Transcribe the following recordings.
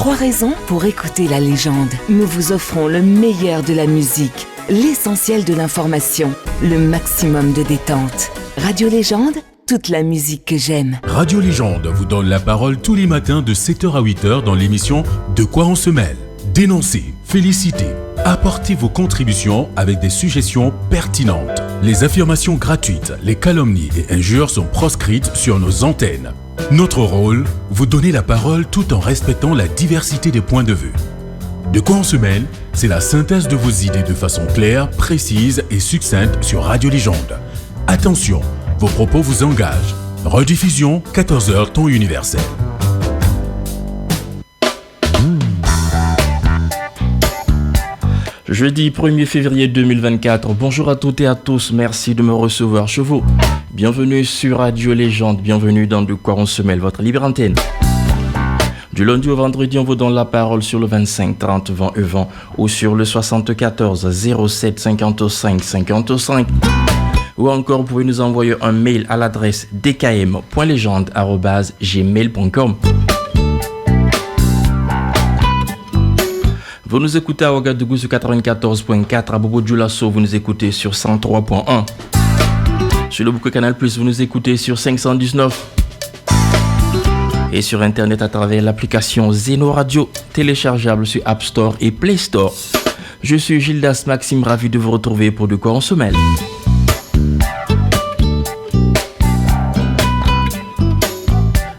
3 raisons pour écouter la légende. Nous vous offrons le meilleur de la musique, l'essentiel de l'information, le maximum de détente. Radio Légende, toute la musique que j'aime. Radio Légende vous donne la parole tous les matins de 7h à 8h dans l'émission De quoi on se mêle. Dénoncez, félicitez, apportez vos contributions avec des suggestions pertinentes. Les affirmations gratuites, les calomnies et injures sont proscrites sur nos antennes. Notre rôle, vous donner la parole tout en respectant la diversité des points de vue. De quoi on se mêle, c'est la synthèse de vos idées de façon claire, précise et succincte sur Radio Légende. Attention, vos propos vous engagent. Rediffusion, 14h, temps universel. Jeudi 1er février 2024, bonjour à toutes et à tous, merci de me recevoir chez vous. Bienvenue sur Radio Légende, bienvenue dans De quoi on se mêle, votre libre antenne. Du lundi au vendredi, on vous donne la parole sur le 25 30 20 20 ou sur le 74 07 55 55. Ou encore, vous pouvez nous envoyer un mail à l'adresse dkm.legende@gmail.com. Vous nous écoutez à Ouagadougou sur 94.4, à Bobo-Dioulasso, vous nous écoutez sur 103.1. Sur le bouquet Canal+, vous nous écoutez sur 519. Et sur Internet à travers l'application Zeno Radio, téléchargeable sur App Store et Play Store. Je suis Gildas Maxime, ravi de vous retrouver pour De quoi on se mêle.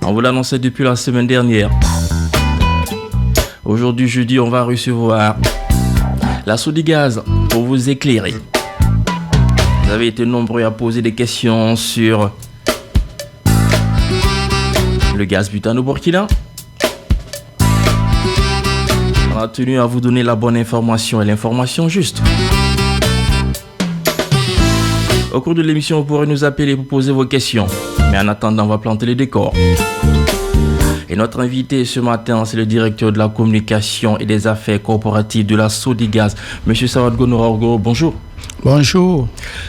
On vous l'annonçait depuis la semaine dernière. Aujourd'hui, jeudi, on va recevoir la Sodigaz pour vous éclairer. Vous avez été nombreux à poser des questions sur le gaz butane au Burkina. On a tenu à vous donner la bonne information et l'information juste. Au cours de l'émission, vous pourrez nous appeler pour poser vos questions. Mais en attendant, on va planter les décors. Et notre invité ce matin, c'est le directeur de la communication et des affaires corporatives de la Sodigaz, M. Sawadgo Nororgo. Bonjour. Bonjour.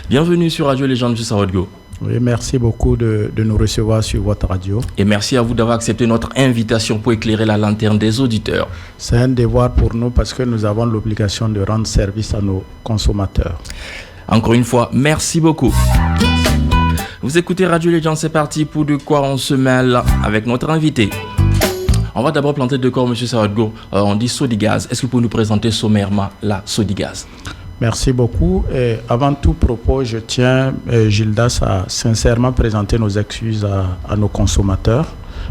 Bienvenue sur Radio Légende, M. Sawadgo. Oui, merci beaucoup de nous recevoir sur votre radio. Et merci à vous d'avoir accepté notre invitation pour éclairer la lanterne des auditeurs. C'est un devoir pour nous parce que nous avons l'obligation de rendre service à nos consommateurs. Encore une fois, merci beaucoup. Vous écoutez Radio Légende, c'est parti pour De quoi on se mêle avec notre invité. On va d'abord planter de corps, M. Sawadgo. On dit Sodigaz. Est-ce que vous pouvez nous présenter sommairement la Sodigaz? Merci beaucoup. Et avant tout propos, je tiens, Gildas, à sincèrement présenter nos excuses à nos consommateurs.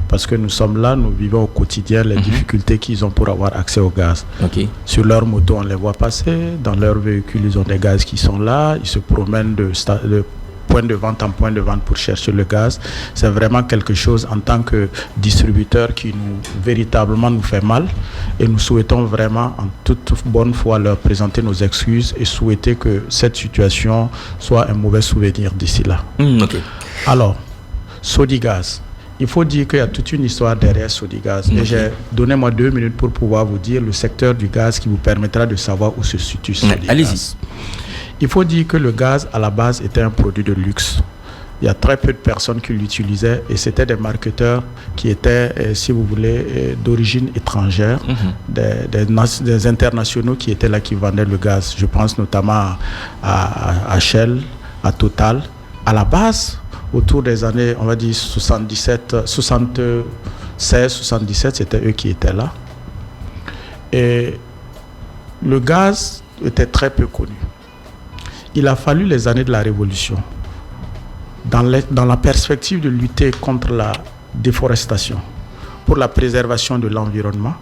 Parce que nous sommes là, nous vivons au quotidien les difficultés qu'ils ont pour avoir accès au gaz. Okay. Sur leur moto, on les voit passer. Dans leur véhicule, ils ont des gaz qui sont là. Ils se promènent de point de vente en point de vente pour chercher le gaz. C'est vraiment quelque chose en tant que distributeur qui véritablement nous fait mal. Et nous souhaitons vraiment en toute bonne foi leur présenter nos excuses et souhaiter que cette situation soit un mauvais souvenir d'ici là. Okay. Alors, Sodigaz. Il faut dire qu'il y a toute une histoire derrière Sodigaz. Okay. Et j'ai donné 2 minutes pour pouvoir vous dire le secteur du gaz qui vous permettra de savoir où se situe Sodigaz. Allez-y. Il faut dire que le gaz, à la base, était un produit de luxe. Il y a très peu de personnes qui l'utilisaient et c'était des marketeurs qui étaient, si vous voulez, d'origine étrangère, des internationaux qui étaient là, qui vendaient le gaz. Je pense notamment à Shell, à Total. À la base, autour des années, on va dire 76, 77, c'était eux qui étaient là. Et le gaz était très peu connu. Il a fallu les années de la Révolution, dans la perspective de lutter contre la déforestation, pour la préservation de l'environnement,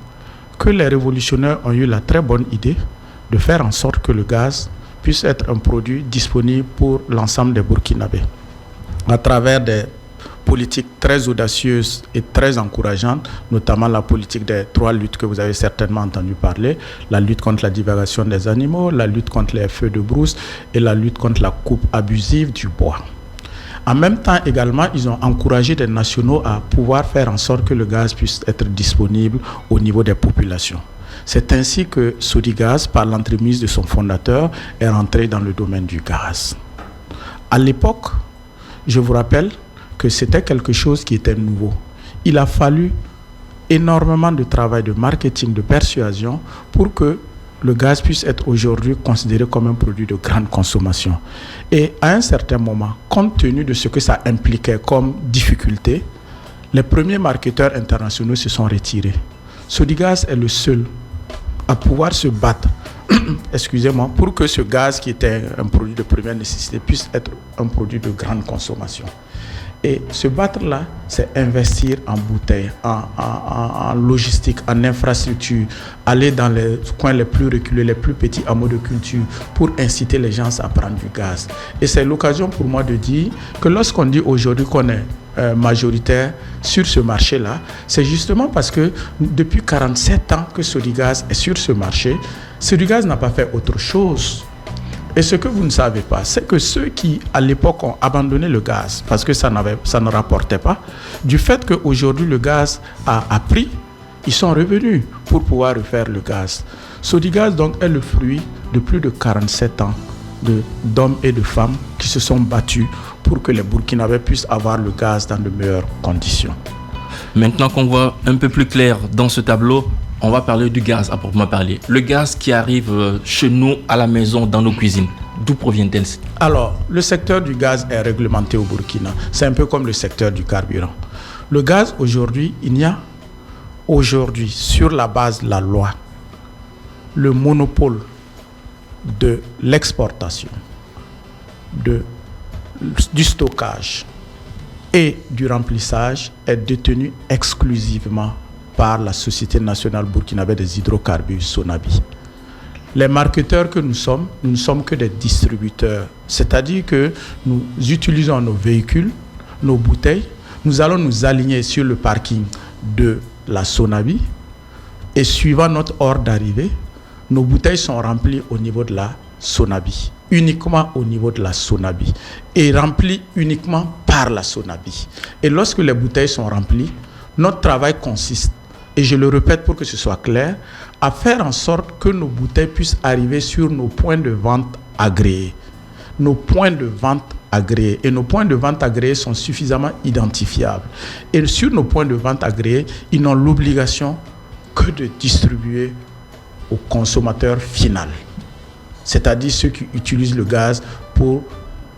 que les révolutionnaires ont eu la très bonne idée de faire en sorte que le gaz puisse être un produit disponible pour l'ensemble des Burkinabés, à travers des politiques très audacieuses et très encourageantes, notamment la politique des 3 luttes que vous avez certainement entendu parler, la lutte contre la divagation des animaux, la lutte contre les feux de brousse et la lutte contre la coupe abusive du bois. En même temps également, ils ont encouragé des nationaux à pouvoir faire en sorte que le gaz puisse être disponible au niveau des populations. C'est ainsi que Sodigaz, par l'entremise de son fondateur, est rentré dans le domaine du gaz. À l'époque, je vous rappelle que c'était quelque chose qui était nouveau. Il a fallu énormément de travail de marketing, de persuasion pour que le gaz puisse être aujourd'hui considéré comme un produit de grande consommation. Et à un certain moment, compte tenu de ce que ça impliquait comme difficulté, les premiers marketeurs internationaux se sont retirés. Sodigaz est le seul à pouvoir se battre excusez-moi, pour que ce gaz qui était un produit de première nécessité puisse être un produit de grande consommation. Et se battre là, c'est investir en bouteilles, en logistique, en infrastructure, aller dans les coins les plus reculés, les plus petits hameaux de culture pour inciter les gens à prendre du gaz. Et c'est l'occasion pour moi de dire que lorsqu'on dit aujourd'hui qu'on est majoritaire sur ce marché-là, c'est justement parce que depuis 47 ans que Sodigaz est sur ce marché, Sodigaz n'a pas fait autre chose. Et ce que vous ne savez pas, c'est que ceux qui, à l'époque, ont abandonné le gaz parce que ça ne rapportait pas, du fait qu'aujourd'hui le gaz a pris, ils sont revenus pour pouvoir refaire le gaz. Sodigaz, donc, est le fruit de plus de 47 ans d'hommes et de femmes qui se sont battus pour que les Burkinabés puissent avoir le gaz dans de meilleures conditions. Maintenant qu'on voit un peu plus clair dans ce tableau, on va parler du gaz à proprement parler. Le gaz qui arrive chez nous à la maison, dans nos cuisines, d'où provient-elle? Alors, le secteur du gaz est réglementé au Burkina. C'est un peu comme le secteur du carburant. Le gaz, aujourd'hui, il y a aujourd'hui, sur la base de la loi, le monopole de l'exportation, du stockage et du remplissage est détenu exclusivement par la Société nationale burkinabé des hydrocarbures, Sonabi. Les marketeurs que nous ne sommes que des distributeurs. C'est-à-dire que nous utilisons nos véhicules, nos bouteilles, nous allons nous aligner sur le parking de la Sonabi et suivant notre ordre d'arrivée, nos bouteilles sont remplies au niveau de la Sonabi, uniquement au niveau de la Sonabi et remplies uniquement par la Sonabi. Et lorsque les bouteilles sont remplies, notre travail consiste, et je le répète pour que ce soit clair, à faire en sorte que nos bouteilles puissent arriver sur nos points de vente agréés. Nos points de vente agréés. Et nos points de vente agréés sont suffisamment identifiables. Et sur nos points de vente agréés, ils n'ont l'obligation que de distribuer au consommateur final. C'est-à-dire ceux qui utilisent le gaz pour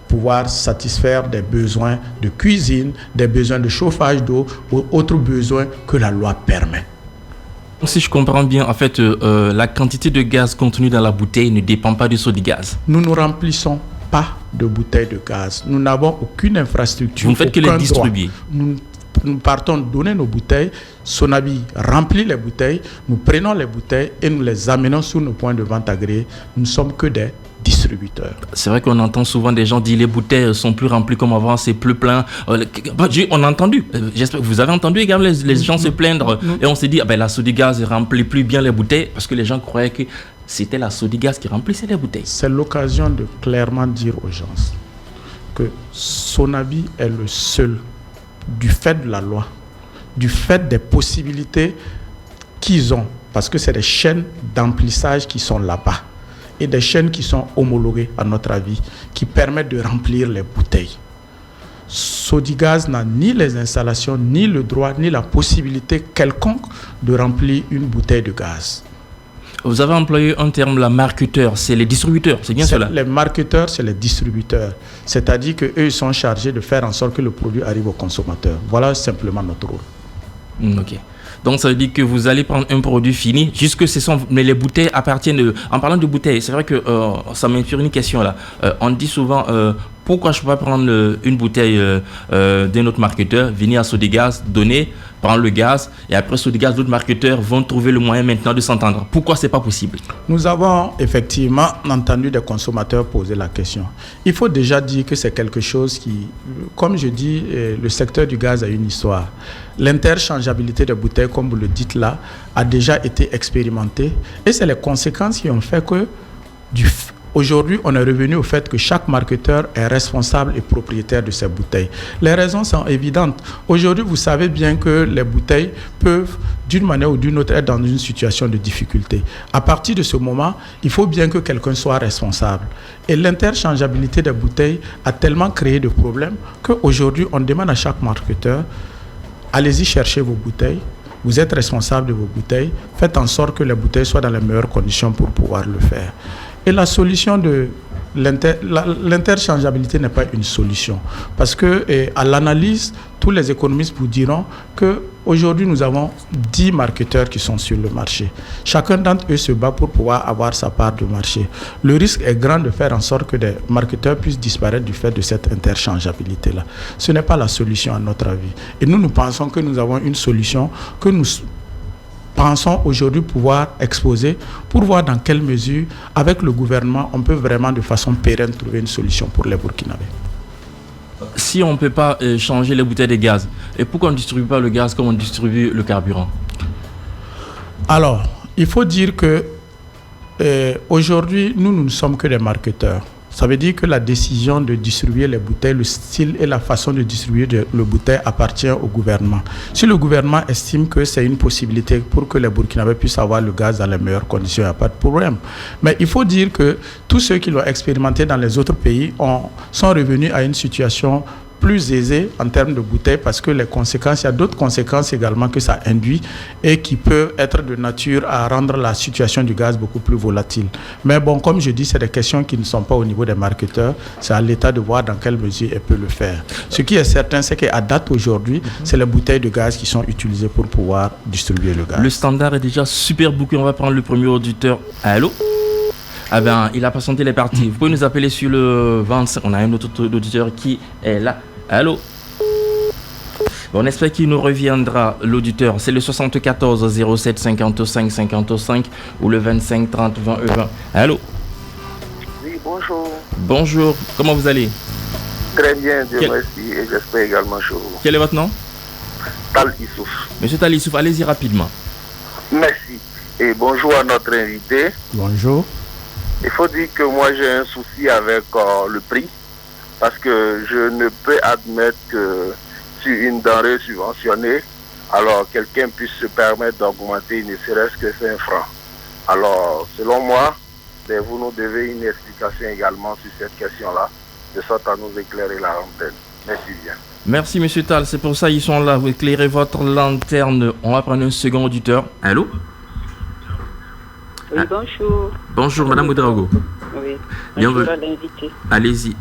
pouvoir satisfaire des besoins de cuisine, des besoins de chauffage d'eau ou autres besoins que la loi permet. Si je comprends bien, en fait, la quantité de gaz contenue dans la bouteille ne dépend pas du Sodigaz. Nous ne remplissons pas de bouteilles de gaz. Nous n'avons aucune infrastructure. Vous ne faites que les distribuer. Nous partons donner nos bouteilles. Sonabi remplit les bouteilles. Nous prenons les bouteilles et nous les amenons sur nos points de vente agréés. Nous ne sommes que des distributeurs. C'est vrai qu'on entend souvent des gens dire les bouteilles sont plus remplies comme avant, c'est plus plein. On a entendu, j'espère que vous avez entendu également les gens se plaindre et on s'est dit la Sodigaz ne remplit plus bien les bouteilles parce que les gens croyaient que c'était la Sodigaz qui remplissait les bouteilles. C'est l'occasion de clairement dire aux gens que Sonabi est le seul, du fait de la loi, du fait des possibilités qu'ils ont, parce que c'est des chaînes d'emplissage qui sont là-bas et des chaînes qui sont homologuées, à notre avis, qui permettent de remplir les bouteilles. Sodigaz n'a ni les installations, ni le droit, ni la possibilité quelconque de remplir une bouteille de gaz. Vous avez employé un terme, la marketeur, c'est les distributeurs, c'est bien cela? Les marketeurs, c'est les distributeurs. C'est-à-dire qu'eux, ils sont chargés de faire en sorte que le produit arrive au consommateur. Voilà simplement notre rôle. Ok. Donc ça veut dire que vous allez prendre un produit fini, mais les bouteilles appartiennent... En parlant de bouteilles, c'est vrai que ça m'inspire une question là. On dit souvent, pourquoi je ne peux pas prendre une bouteille d'un autre marketeur, venir à Sodigaz, donner, prendre le gaz, et après Sodigaz, d'autres marketeurs vont trouver le moyen maintenant de s'entendre. Pourquoi ce n'est pas possible? Nous avons effectivement entendu des consommateurs poser la question. Il faut déjà dire que c'est quelque chose qui, comme je dis, le secteur du gaz a une histoire. L'interchangeabilité des bouteilles, comme vous le dites là, a déjà été expérimentée et c'est les conséquences qui ont fait que aujourd'hui, on est revenu au fait que chaque marketeur est responsable et propriétaire de ses bouteilles. Les raisons sont évidentes. Aujourd'hui, vous savez bien que les bouteilles peuvent, d'une manière ou d'une autre, être dans une situation de difficulté. À partir de ce moment, il faut bien que quelqu'un soit responsable. Et l'interchangeabilité des bouteilles a tellement créé de problèmes qu'aujourd'hui, on demande à chaque marketeur, allez-y chercher vos bouteilles, vous êtes responsable de vos bouteilles, faites en sorte que les bouteilles soient dans les meilleures conditions pour pouvoir le faire. Et la solution de l'interchangeabilité n'est pas une solution. Parce que à l'analyse, tous les économistes vous diront qu'aujourd'hui, nous avons 10 marketeurs qui sont sur le marché. Chacun d'entre eux se bat pour pouvoir avoir sa part de marché. Le risque est grand de faire en sorte que des marketeurs puissent disparaître du fait de cette interchangeabilité-là. Ce n'est pas la solution à notre avis. Et nous pensons que nous avons une solution que nous pensons aujourd'hui pouvoir exposer pour voir dans quelle mesure, avec le gouvernement, on peut vraiment de façon pérenne trouver une solution pour les Burkinabés. Si on ne peut pas changer les bouteilles de gaz, et pourquoi on ne distribue pas le gaz comme on distribue le carburant? Alors, il faut dire que aujourd'hui, nous ne sommes que des marketeurs. Ça veut dire que la décision de distribuer les bouteilles, le style et la façon de distribuer le bouteille appartient au gouvernement. Si le gouvernement estime que c'est une possibilité pour que les Burkinabés puissent avoir le gaz dans les meilleures conditions, il n'y a pas de problème. Mais il faut dire que tous ceux qui l'ont expérimenté dans les autres pays sont revenus à une situation plus aisée en termes de bouteilles parce que les conséquences, il y a d'autres conséquences également que ça induit et qui peuvent être de nature à rendre la situation du gaz beaucoup plus volatile. Mais bon, comme je dis, c'est des questions qui ne sont pas au niveau des marketeurs, c'est à l'État de voir dans quelle mesure elle peut le faire. Ce qui est certain, c'est qu'à date aujourd'hui, c'est les bouteilles de gaz qui sont utilisées pour pouvoir distribuer le gaz. Le standard est déjà super bouqué, on va prendre le premier auditeur. Allô? Ah ben, il a patienté, il est parti. Vous pouvez nous appeler sur le 25, on a un autre auditeur qui est là. Allô? On espère qu'il nous reviendra, l'auditeur. C'est le 74 07 55 55 ou le 25 30 20 20. Allô? Oui, bonjour. Bonjour, comment vous allez? Très bien, Dieu merci, et j'espère également chez vous. Quel est votre nom? Tal Issouf. Monsieur Tal Issouf, allez-y rapidement. Merci. Et bonjour à notre invité. Bonjour. Il faut dire que moi j'ai un souci avec le prix. Parce que je ne peux admettre que sur une denrée subventionnée, alors quelqu'un puisse se permettre d'augmenter ne serait-ce que 5 francs. Alors, selon moi, vous nous devez une explication également sur cette question-là, de sorte à nous éclairer la lanterne. Merci bien. Merci, monsieur Tal. C'est pour ça qu'ils sont là. Vous éclairez votre lanterne. On va prendre un second auditeur. Allô? Oui, bonjour. Bonjour, madame Ouedraogo. Oui, bienvenue bonjour à l'invité. Allez-y.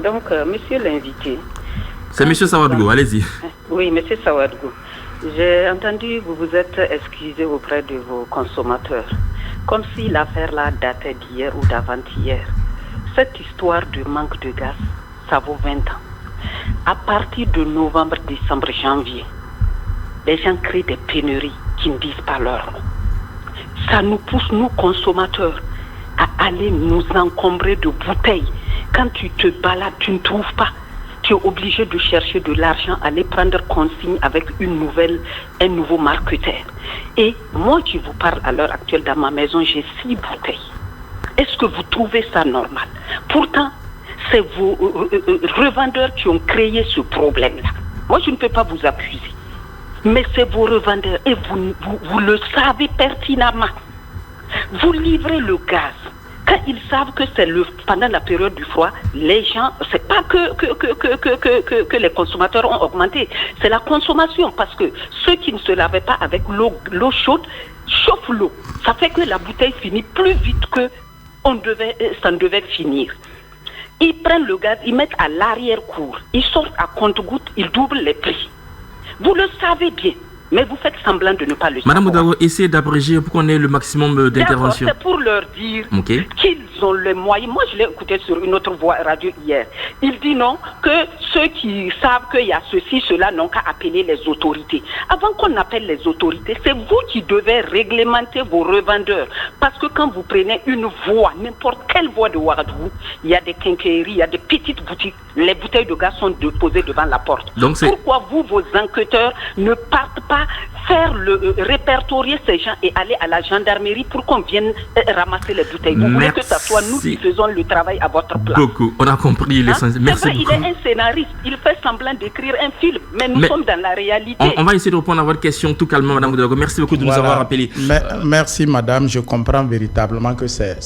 Donc, monsieur l'invité. C'est monsieur Sawadgo, allez-y. Oui, monsieur Sawadgo. J'ai entendu que vous vous êtes excusé auprès de vos consommateurs. Comme si l'affaire-là datait d'hier ou d'avant-hier. Cette histoire de manque de gaz, ça vaut 20 ans. À partir de novembre, décembre, janvier, les gens créent des pénuries qui ne disent pas leur nom. Ça nous pousse, nous consommateurs, à aller nous encombrer de bouteilles. Quand tu te balades, tu ne trouves pas. Tu es obligé de chercher de l'argent, aller prendre consigne avec un nouveau marketeur. Et moi qui vous parle à l'heure actuelle dans ma maison, j'ai 6 bouteilles. Est-ce que vous trouvez ça normal? Pourtant, c'est vos revendeurs qui ont créé ce problème-là. Moi, je ne peux pas vous accuser. Mais c'est vos revendeurs et vous le savez pertinemment. Vous livrez le gaz. Quand ils savent que c'est pendant la période du froid, les gens, c'est pas que les consommateurs ont augmenté, c'est la consommation parce que ceux qui ne se lavaient pas avec l'eau chaude chauffent l'eau. Ça fait que la bouteille finit plus vite que ça devait finir. Ils prennent le gaz, ils mettent à l'arrière-cour, ils sortent à compte-gouttes, ils doublent les prix. Vous le savez bien. Mais vous faites semblant de ne pas le savoir. Madame Ouedraogo, essayez d'abréger pour qu'on ait le maximum d'intervention. C'est pour leur dire qu'ils ont les moyens. Moi, je l'ai écouté sur une autre voix radio hier. Il dit non, que ceux qui savent qu'il y a ceci, cela n'ont qu'à appeler les autorités. Avant qu'on appelle les autorités, c'est vous qui devez réglementer vos revendeurs. Parce que quand vous prenez une voie, n'importe quelle voie de Ouagadougou, il y a des quincailleries, il y a des petites boutiques. Les bouteilles de gaz sont déposées devant la porte. Donc pourquoi vous, vos enquêteurs, ne partent pas répertorier ces gens et aller à la gendarmerie pour qu'on vienne ramasser les bouteilles? Vous voulez que ce soit nous qui faisons le travail à votre place? Beaucoup, on a compris l'essentiel. Merci beaucoup. Il est un scénariste, il fait semblant d'écrire un film, mais nous sommes dans la réalité. On va essayer de répondre à votre question tout calmement, madame Ouedraogo. Merci beaucoup de nous avoir rappelé. Merci madame, je comprends véritablement que c'est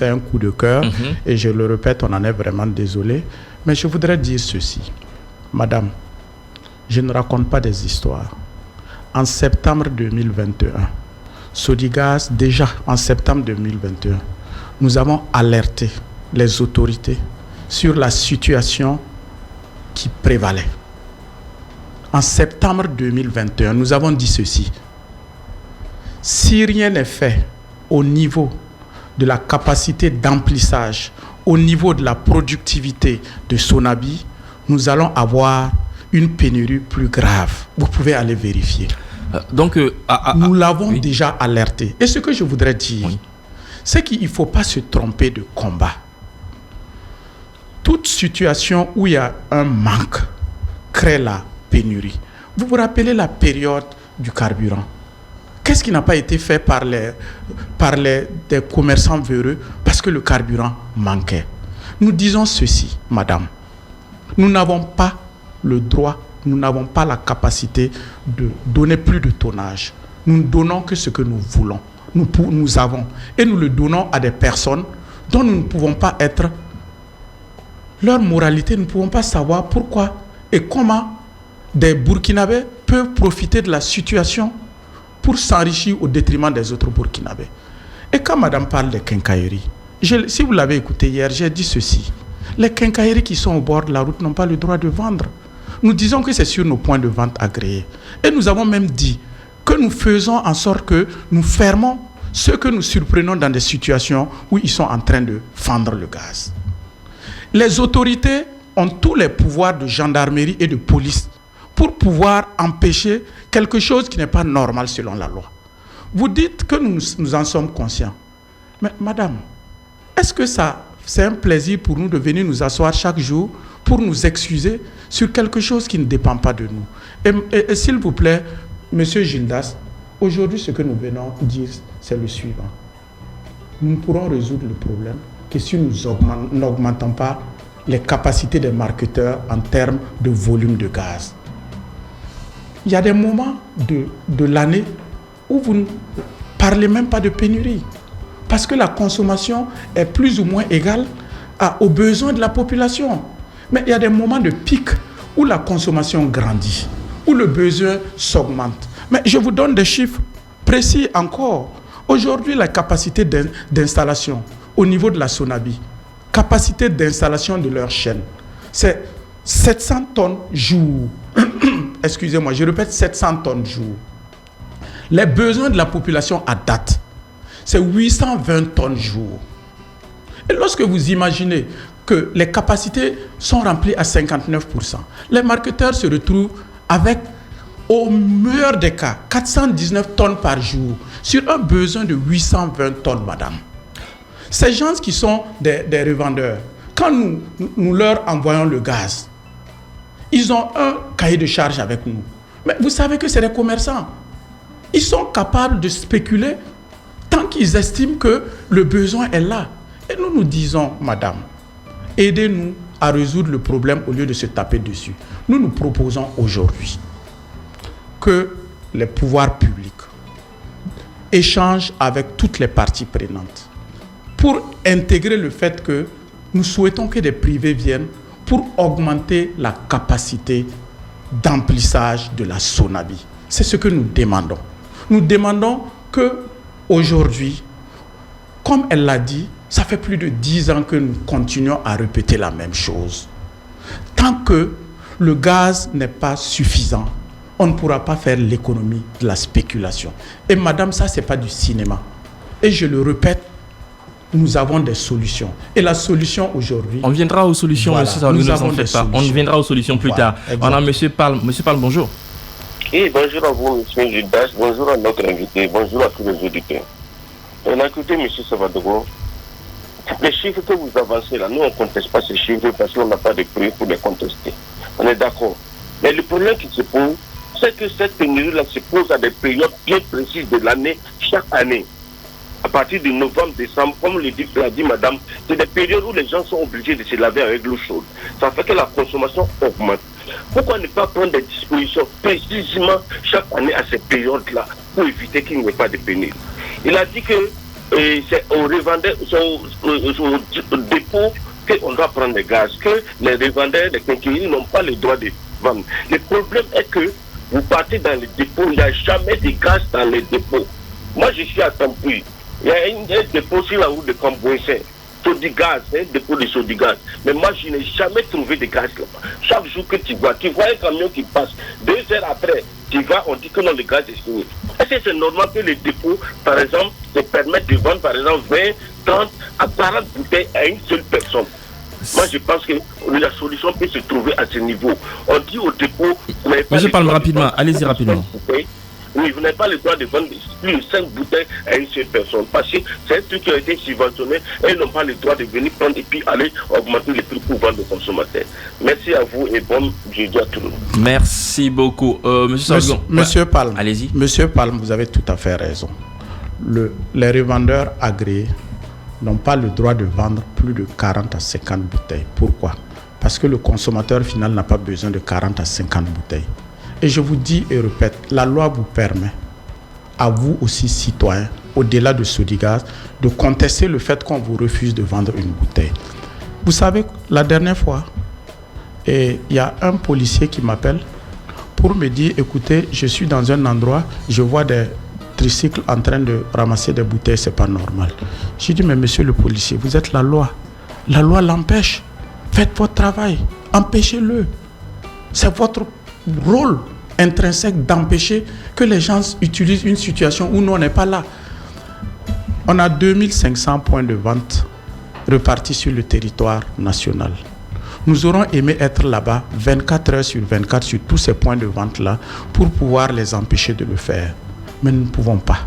un coup de cœur et je le répète, on en est vraiment désolé. Mais je voudrais dire ceci. Madame, je ne raconte pas des histoires. en septembre 2021, Sodigaz, déjà en septembre 2021, nous avons alerté les autorités sur la situation qui prévalait. En septembre 2021, nous avons dit ceci. Si rien n'est fait au niveau de la capacité d'emplissage, au niveau de la productivité de Sonabi, nous allons avoir une pénurie plus grave. Vous pouvez aller vérifier. Nous l'avons déjà alerté. Et ce que je voudrais dire, c'est qu'il ne faut pas se tromper de combat. Toute situation où il y a un manque crée la pénurie. Vous vous rappelez la période du carburant? Qu'est-ce qui n'a pas été fait par des commerçants véreux parce que le carburant manquait? Nous disons ceci, madame. Nous n'avons pas le droit, nous n'avons pas la capacité de donner plus de tonnage. Nous ne donnons que ce que nous voulons. Nous avons. Et nous le donnons à des personnes dont nous ne pouvons pas être. Leur moralité, nous ne pouvons pas savoir pourquoi et comment des Burkinabés peuvent profiter de la situation pour s'enrichir au détriment des autres Burkinabés. Et quand madame parle des quincailleries, si vous l'avez écouté hier, j'ai dit ceci. Les quincailleries qui sont au bord de la route n'ont pas le droit de vendre. Nous disons que c'est sur nos points de vente agréés. Et nous avons même dit que nous faisons en sorte que nous fermons ceux que nous surprenons dans des situations où ils sont en train de vendre le gaz. Les autorités ont tous les pouvoirs de gendarmerie et de police pour pouvoir empêcher quelque chose qui n'est pas normal selon la loi. Vous dites que nous en sommes conscients. Mais madame, est-ce que c'est un plaisir pour nous de venir nous asseoir chaque jour pour nous excuser sur quelque chose qui ne dépend pas de nous? Et s'il vous plaît, monsieur Gildas, aujourd'hui ce que nous venons dire, c'est le suivant. Nous ne pourrons résoudre le problème que si nous n'augmentons pas les capacités des marketeurs en termes de volume de gaz. Il y a des moments de l'année où vous ne parlez même pas de pénurie, parce que la consommation est plus ou moins égale aux besoins de la population. Mais il y a des moments de pic où la consommation grandit, où le besoin s'augmente. Mais je vous donne des chiffres précis encore. Aujourd'hui, la capacité d'installation au niveau de la Sonabi, capacité d'installation de leur chaîne, c'est 700 tonnes jour. Excusez-moi, je répète 700 tonnes jour. Les besoins de la population à date, c'est 820 tonnes jour. Et lorsque vous imaginez que les capacités sont remplies à 59%, les marketeurs se retrouvent avec, au meilleur des cas, 419 tonnes par jour sur un besoin de 820 tonnes, madame. Ces gens qui sont des revendeurs, quand nous leur envoyons le gaz, ils ont un cahier de charge avec nous. Mais vous savez que c'est des commerçants. Ils sont capables de spéculer tant qu'ils estiment que le besoin est là. Et nous disons, madame, aidez-nous à résoudre le problème au lieu de se taper dessus. Nous proposons aujourd'hui que les pouvoirs publics échangent avec toutes les parties prenantes pour intégrer le fait que nous souhaitons que des privés viennent pour augmenter la capacité d'emplissage de la Sonabi. C'est ce que nous demandons. Nous demandons que aujourd'hui, comme elle l'a dit, ça fait plus de 10 ans que nous continuons à répéter la même chose. Tant que le gaz n'est pas suffisant, on ne pourra pas faire l'économie de la spéculation. Et madame, ça, ce n'est pas du cinéma. Et je le répète, nous avons des solutions. Et la solution aujourd'hui... On viendra aux solutions, voilà, monsieur Saoudou, ne vous en faites pas. On viendra aux solutions plus tard. Exactement. On a monsieur Palme. Monsieur Palme, bonjour. Oui, bonjour à vous, monsieur Gildas. Bonjour à notre invité. Bonjour à tous les auditeurs. On a écouté monsieur Savadogo. Les chiffres que vous avancez là, nous on ne conteste pas ces chiffres parce qu'on n'a pas de preuves pour les contester. On est d'accord. Mais le problème qui se pose, c'est que cette pénurie-là se pose à des périodes bien précises de l'année, chaque année. À partir de novembre, décembre, comme l'a dit madame, c'est des périodes où les gens sont obligés de se laver avec l'eau chaude. Ça fait que la consommation augmente. Pourquoi ne pas prendre des dispositions précisément chaque année à ces périodes-là pour éviter qu'il n'y ait pas de pénurie? Il a dit que c'est aux revendeurs, au dépôt qu'on doit prendre le gaz, que les revendeurs, les quincailleries n'ont pas le droit de vendre. Le problème est que Vous partez dans les dépôts, il n'y a jamais de gaz dans les dépôts. Moi, je suis à Tampuy. Il y a un dépôt sur la route de Cambouin-Saint. Sodigaz, un dépôt de Sodigaz. Mais moi, je n'ai jamais trouvé de gaz là-bas. Chaque jour que tu vois un camion qui passe. 2 heures après, tu vas, on dit que non, le gaz est fini. Est-ce que c'est normal que les dépôts, par exemple, se permettent de vendre, par exemple, 20, 30 à 40 bouteilles à une seule personne? Moi, je pense que la solution peut se trouver à ce niveau. On dit au dépôt... Monsieur Palme, rapidement. Allez-y rapidement. Oui, vous n'avez pas le droit de vendre plus de 5 bouteilles à une seule personne. Parce que c'est un truc qui a été subventionné et ils n'ont pas le droit de venir prendre et puis aller augmenter les prix pour vendre aux consommateurs. Merci à vous et bonne jeudi à tout le monde. Merci beaucoup. Monsieur Palme, allez-y. Monsieur Palme, vous avez tout à fait raison. Les revendeurs agréés n'ont pas le droit de vendre plus de 40 à 50 bouteilles. Pourquoi? Parce que le consommateur final n'a pas besoin de 40 à 50 bouteilles. Et je vous dis et répète, la loi vous permet, à vous aussi citoyens, au-delà de Sodigaz, de contester le fait qu'on vous refuse de vendre une bouteille. Vous savez, la dernière fois, il y a un policier qui m'appelle pour me dire, écoutez, je suis dans un endroit, je vois des tricycles en train de ramasser des bouteilles, c'est pas normal. J'ai dit, mais monsieur le policier, vous êtes la loi. La loi l'empêche. Faites votre travail. Empêchez-le. C'est votre rôle intrinsèque d'empêcher que les gens utilisent une situation où nous on n'est pas là. On a 2500 points de vente repartis sur le territoire national. Nous aurons aimé être là-bas 24 heures sur 24 sur tous ces points de vente-là pour pouvoir les empêcher de le faire. Mais nous ne pouvons pas.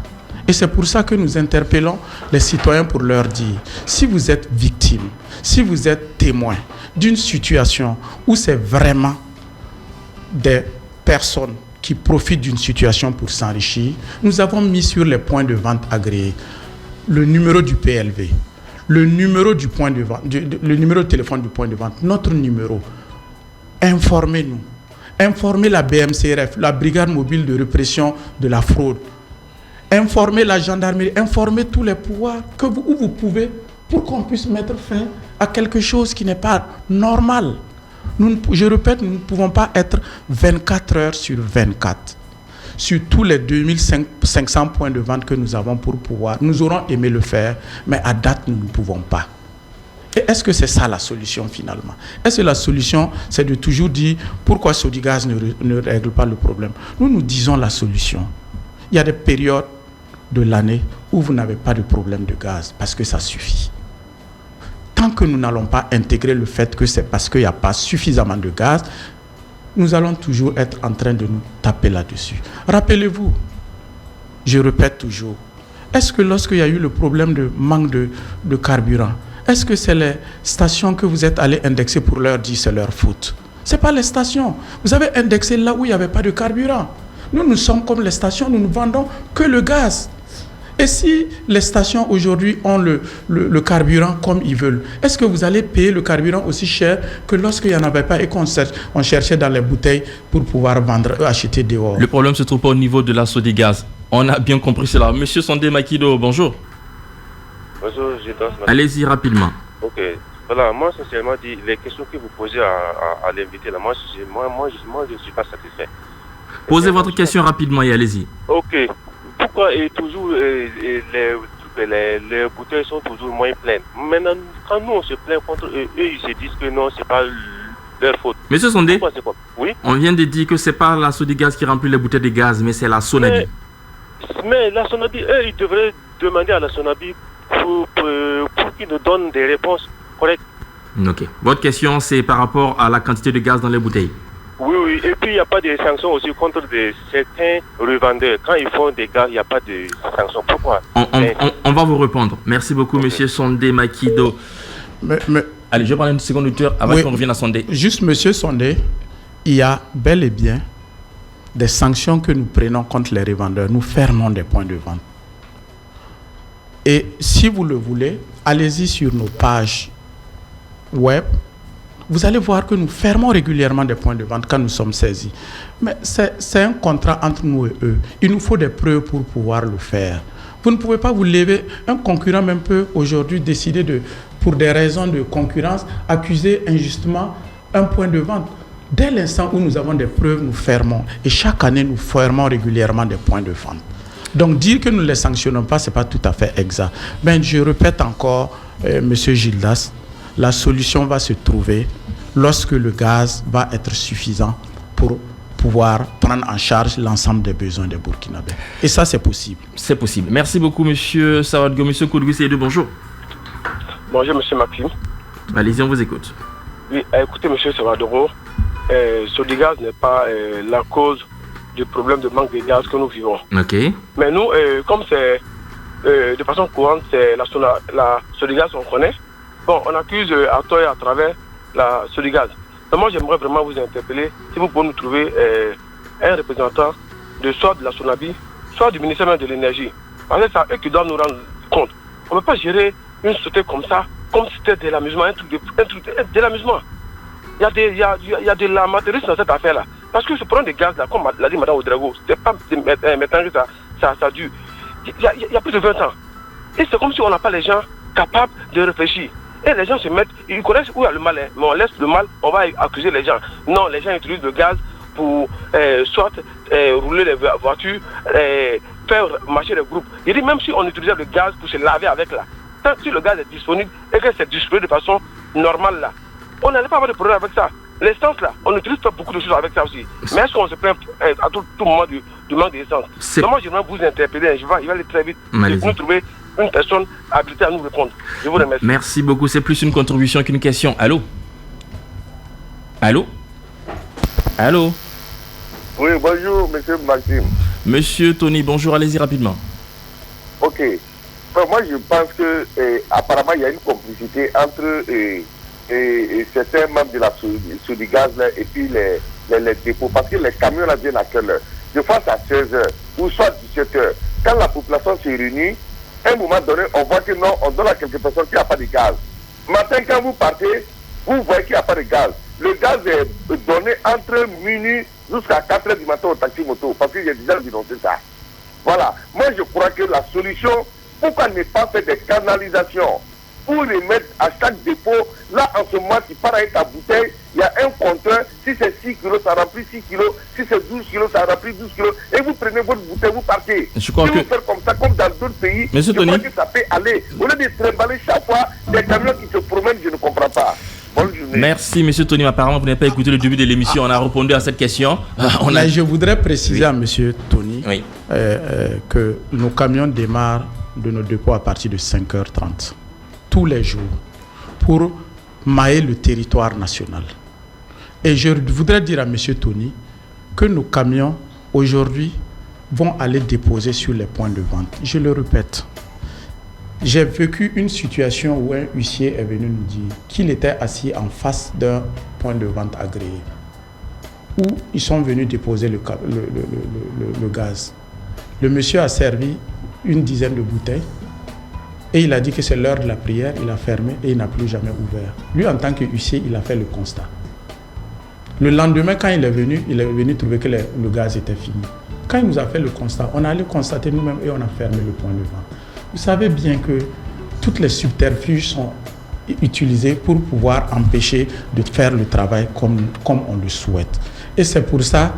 Et c'est pour ça que nous interpellons les citoyens pour leur dire, si vous êtes victime, si vous êtes témoin d'une situation où c'est vraiment des personnes qui profitent d'une situation pour s'enrichir, nous avons mis sur les points de vente agréés le numéro du PLV, le numéro du point de vente, le numéro de téléphone du point de vente, notre numéro. Informez-nous. Informez la BMCRF, la brigade mobile de répression de la fraude. Informez la gendarmerie, informez tous les pouvoirs où vous pouvez pour qu'on puisse mettre fin à quelque chose qui n'est pas normal. Je répète, nous ne pouvons pas être 24 heures sur 24 sur tous les 2500 points de vente que nous avons pour pouvoir. Nous aurons aimé le faire, mais à date, nous ne pouvons pas. Et est-ce que c'est ça la solution finalement? Est-ce que la solution, c'est de toujours dire pourquoi Sodigaz ne règle pas le problème? Nous disons la solution. Il y a des périodes de l'année où vous n'avez pas de problème de gaz parce que ça suffit. Tant que nous n'allons pas intégrer le fait que c'est parce qu'il n'y a pas suffisamment de gaz, nous allons toujours être en train de nous taper là-dessus. Rappelez-vous, je répète toujours, est-ce que lorsqu'il y a eu le problème de manque de carburant, est-ce que c'est les stations que vous êtes allés indexer pour leur dire c'est leur faute? Ce n'est pas les stations. Vous avez indexé là où il n'y avait pas de carburant. Nous sommes comme les stations, nous ne vendons que le gaz. Et si les stations aujourd'hui ont le carburant comme ils veulent, est-ce que vous allez payer le carburant aussi cher que lorsqu'il n'y en avait pas et qu'on cherchait dans les bouteilles pour pouvoir vendre, acheter dehors? Le problème se trouve pas au niveau de la Sodigaz. On a bien compris cela. Monsieur Sondé Makido, bonjour. Bonjour, allez-y rapidement. Ok. Voilà, moi, sincèrement, les questions que vous posez à l'invité, là, moi, je ne suis pas satisfait. Posez votre question rapidement et allez-y. Ok. Pourquoi toujours les bouteilles sont toujours moins pleines? Maintenant, quand nous on se plaint contre eux, ils se disent que non, c'est pas leur faute. Monsieur Sondé, oui? On vient de dire que c'est pas la Sodigaz qui remplit les bouteilles de gaz, mais c'est la Sonabi. Mais la Sonabi, eux, ils devraient demander à la Sonabi pour qu'ils nous donnent des réponses correctes. Ok. Votre question, c'est par rapport à la quantité de gaz dans les bouteilles? Oui. Et puis, il n'y a pas de sanctions aussi contre certains revendeurs. Quand ils font des gaz, il n'y a pas de sanctions. Pourquoi? On va vous répondre. Merci beaucoup, monsieur Sondé Makido. Allez, je vais prendre une seconde auteur avant qu'on revienne à Sondé. Juste, monsieur Sondé, il y a bel et bien des sanctions que nous prenons contre les revendeurs. Nous fermons des points de vente. Et si vous le voulez, allez-y sur nos pages web. Vous allez voir que nous fermons régulièrement des points de vente quand nous sommes saisis. Mais c'est un contrat entre nous et eux. Il nous faut des preuves pour pouvoir le faire. Vous ne pouvez pas vous lever. Un concurrent même peut aujourd'hui décider pour des raisons de concurrence, accuser injustement un point de vente. Dès l'instant où nous avons des preuves, nous fermons. Et chaque année, nous fermons régulièrement des points de vente. Donc dire que nous ne les sanctionnons pas, ce n'est pas tout à fait exact. Mais je répète encore, M. Gildas, la solution va se trouver lorsque le gaz va être suffisant pour pouvoir prendre en charge l'ensemble des besoins des Burkinabés. Et ça, c'est possible. C'est possible. Merci beaucoup, M. Sawadgo. M. Koudou Seydou, bonjour. Bonjour, M. Maxime. Allez-y, on vous écoute. Oui, écoutez, M. Sawadgo, Sodigaz n'est pas la cause du problème de manque de gaz que nous vivons. Ok. Mais nous, comme c'est de façon courante, c'est la Sodigaz qu'on connaît, bon, on accuse à tort et à travers la Sodigaz. Mais moi, j'aimerais vraiment vous interpeller si vous pouvez nous trouver un représentant de soit de la Sonabi, soit du ministère de l'Énergie. Parce que c'est eux qui doivent nous rendre compte. On ne peut pas gérer une société comme ça, comme si c'était de l'amusement, un truc de l'amusement. Il y a de l'amateurisme dans cette affaire-là. Parce que ce problème de gaz, là, comme l'a dit Mme Ouedraogo, c'est pas maintenant que ça dure. Il y a plus de 20 ans. Et c'est comme si on n'a pas les gens capables de réfléchir. Et les gens se mettent, ils connaissent où il y a le mal, mais on laisse le mal, on va accuser les gens. Non, les gens utilisent le gaz pour soit rouler les voitures, faire marcher les groupes. Il dit même si on utilisait le gaz pour se laver avec là, si le gaz est disponible et que c'est distribué de façon normale là, on n'allait pas avoir de problème avec ça. L'essence là, on n'utilise pas beaucoup de choses avec ça aussi. Mais est-ce qu'on se plaint à tout moment du manque d'essence? Moi, j'aimerais vous interpeller, il va aller très vite, et nous trouver une personne habilitée à nous répondre. Je vous remercie. Merci beaucoup. C'est plus une contribution qu'une question. Allô? Allô? Allô? Oui, bonjour, monsieur Maxime. Monsieur Tony, bonjour, allez-y rapidement. Ok. Enfin, moi, je pense que apparemment, il y a une complicité entre certains membres de la Sodigaz et puis les dépôts. Parce que les camions là viennent à quelle heure? De fois, c'est à 16h ou soit 17h. Quand la population se réunit, à un moment donné, on voit que non, on donne à quelques personnes qui n'ont pas de gaz. Matin, quand vous partez, vous voyez qu'il n'y a pas de gaz. Le gaz est donné entre minuit jusqu'à 4h du matin au taxi moto, parce qu'il y a déjà dénoncé ça. Voilà. Moi, je crois que la solution, pourquoi ne pas faire des canalisations pour les mettre à chaque dépôt? Là, en ce moment, tu pars avec ta bouteille, il y a un compteur. Si c'est 6 kilos, ça remplit 6 kilos. Si c'est 12 kilos, ça remplit 12 kilos. Et vous prenez votre bouteille, vous partez. Je crois si vous faites comme ça, comme dans d'autres pays, Monsieur je Tony, crois que ça peut aller. Au lieu de trimballer chaque fois des camions qui se promènent, je ne comprends pas. Bonne journée. Merci, monsieur Tony. Apparemment, vous n'avez pas écouté le début de l'émission. On a répondu à cette question. Je voudrais préciser à monsieur Tony que nos camions démarrent de nos dépôts à partir de 5h30 tous les jours pour mailler le territoire national. Et je voudrais dire à monsieur Tony que nos camions aujourd'hui vont aller déposer sur les points de vente. Je le répète. J'ai vécu une situation où un huissier est venu nous dire qu'il était assis en face d'un point de vente agréé où ils sont venus déposer le gaz. Le monsieur a servi une dizaine de bouteilles et il a dit que c'est l'heure de la prière, il a fermé et il n'a plus jamais ouvert. Lui, en tant que huissier, il a fait le constat. Le lendemain, quand il est venu trouver que le gaz était fini. Quand il nous a fait le constat, on a allé constater nous-mêmes et on a fermé le point de vente. Vous savez bien que toutes les subterfuges sont utilisés pour pouvoir empêcher de faire le travail comme on le souhaite. Et c'est pour ça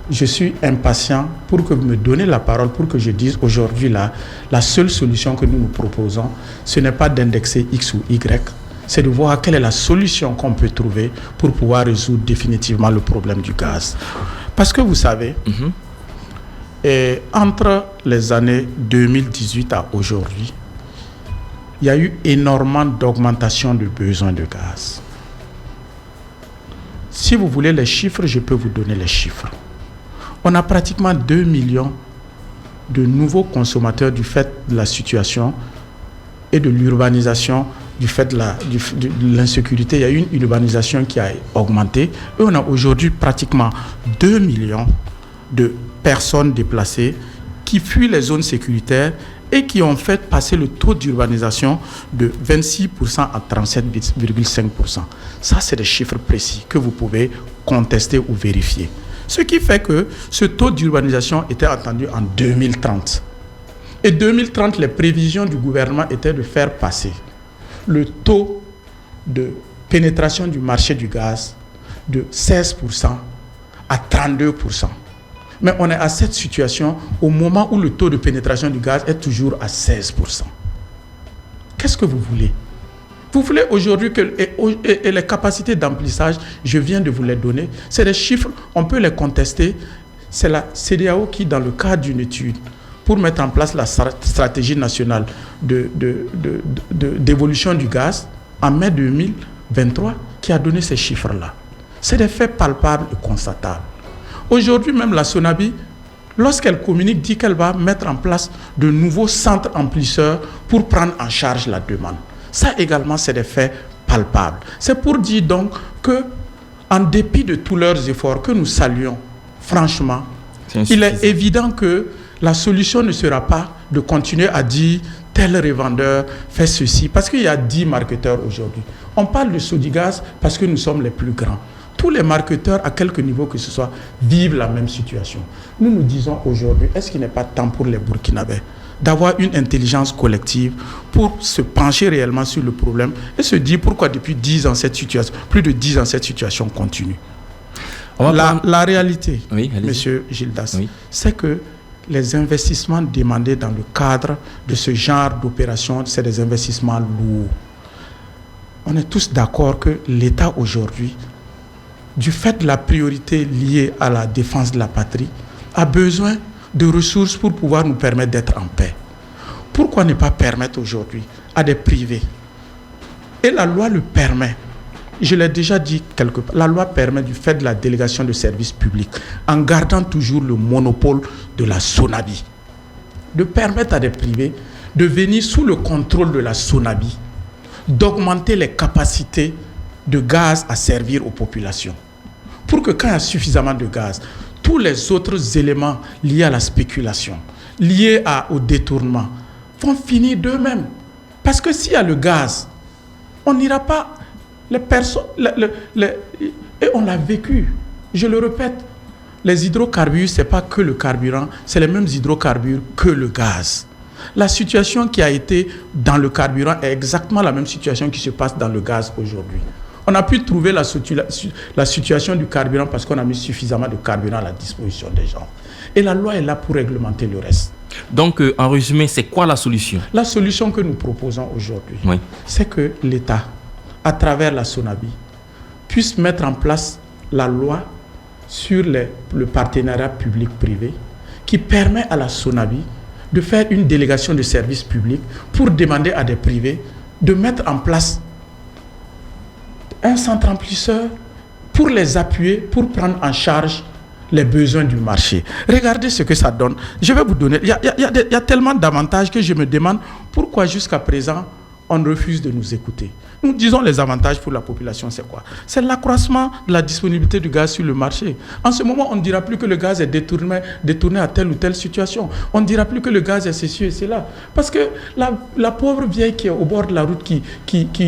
que je suis impatient pour que vous me donnez la parole, pour que je dise aujourd'hui la seule solution que nous nous proposons, ce n'est pas d'indexer X ou Y, c'est de voir quelle est la solution qu'on peut trouver pour pouvoir résoudre définitivement le problème du gaz. Parce que vous savez, et entre les années 2018 à aujourd'hui, il y a eu énormément d'augmentation de besoins de gaz. Si vous voulez les chiffres, je peux vous donner les chiffres. On a pratiquement 2 millions de nouveaux consommateurs du fait de la situation et de l'urbanisation, du fait de l'insécurité. Il y a eu une urbanisation qui a augmenté. Et on a aujourd'hui pratiquement 2 millions de personnes déplacées qui fuient les zones sécuritaires et qui ont fait passer le taux d'urbanisation de 26% à 37,5%. Ça, c'est des chiffres précis que vous pouvez contester ou vérifier. Ce qui fait que ce taux d'urbanisation était attendu en 2030. Et 2030, les prévisions du gouvernement étaient de faire passer le taux de pénétration du marché du gaz de 16% à 32%. Mais on est à cette situation au moment où le taux de pénétration du gaz est toujours à 16%. Qu'est-ce que vous voulez? Vous voulez aujourd'hui que et les capacités d'emplissage, je viens de vous les donner, c'est des chiffres, on peut les contester. C'est la CEDEAO qui, dans le cadre d'une étude, pour mettre en place la stratégie nationale d'évolution du gaz, en mai 2023, qui a donné ces chiffres-là. C'est des faits palpables et constatables. Aujourd'hui, même la SONABI, lorsqu'elle communique, dit qu'elle va mettre en place de nouveaux centres emplisseurs pour prendre en charge la demande. Ça également, c'est des faits palpables. C'est pour dire donc que, en dépit de tous leurs efforts que nous saluons, franchement, il est évident que la solution ne sera pas de continuer à dire tel revendeur fait ceci, parce qu'il y a 10 marketeurs aujourd'hui. On parle de Sodigaz parce que nous sommes les plus grands. Tous les marketeurs, à quelque niveau que ce soit, vivent la même situation. Nous nous disons aujourd'hui, est-ce qu'il n'est pas temps pour les Burkinabés d'avoir une intelligence collective pour se pencher réellement sur le problème et se dire pourquoi depuis 10 ans cette situation, plus de 10 ans cette situation continue. La réalité, oui, Monsieur Gildas, oui, c'est que les investissements demandés dans le cadre de ce genre d'opération, c'est des investissements lourds. On est tous d'accord que l'État aujourd'hui, du fait de la priorité liée à la défense de la patrie, a besoin de ressources pour pouvoir nous permettre d'être en paix. Pourquoi ne pas permettre aujourd'hui à des privés? Et la loi le permet. Je l'ai déjà dit quelque part. La loi permet, du fait de la délégation de services publics, en gardant toujours le monopole de la SONABI, de permettre à des privés de venir sous le contrôle de la SONABI, d'augmenter les capacités de gaz à servir aux populations. Pour que quand il y a suffisamment de gaz, tous les autres éléments liés à la spéculation, liés au détournement, vont finir d'eux-mêmes. Parce que s'il y a le gaz, on n'ira pas... Les personnes, et on l'a vécu, je le répète, les hydrocarbures, ce n'est pas que le carburant, c'est les mêmes hydrocarbures que le gaz. La situation qui a été dans le carburant est exactement la même situation qui se passe dans le gaz aujourd'hui. On a pu trouver la situation du carburant parce qu'on a mis suffisamment de carburant à la disposition des gens. Et la loi est là pour réglementer le reste. Donc, en résumé, c'est quoi la solution? La solution que nous proposons aujourd'hui, oui, c'est que l'État, à travers la SONABI, puisse mettre en place la loi sur le partenariat public-privé qui permet à la SONABI de faire une délégation de services publics pour demander à des privés de mettre en place un centre emplisseur pour les appuyer, pour prendre en charge les besoins du marché. Regardez ce que ça donne. Je vais vous donner... Il y a tellement d'avantages que je me demande pourquoi jusqu'à présent on refuse de nous écouter. Nous disons les avantages pour la population, c'est quoi? C'est l'accroissement de la disponibilité du gaz sur le marché. En ce moment, on ne dira plus que le gaz est détourné à telle ou telle situation. On ne dira plus que le gaz est ceci et cela. Parce que la pauvre vieille qui est au bord de la route, qui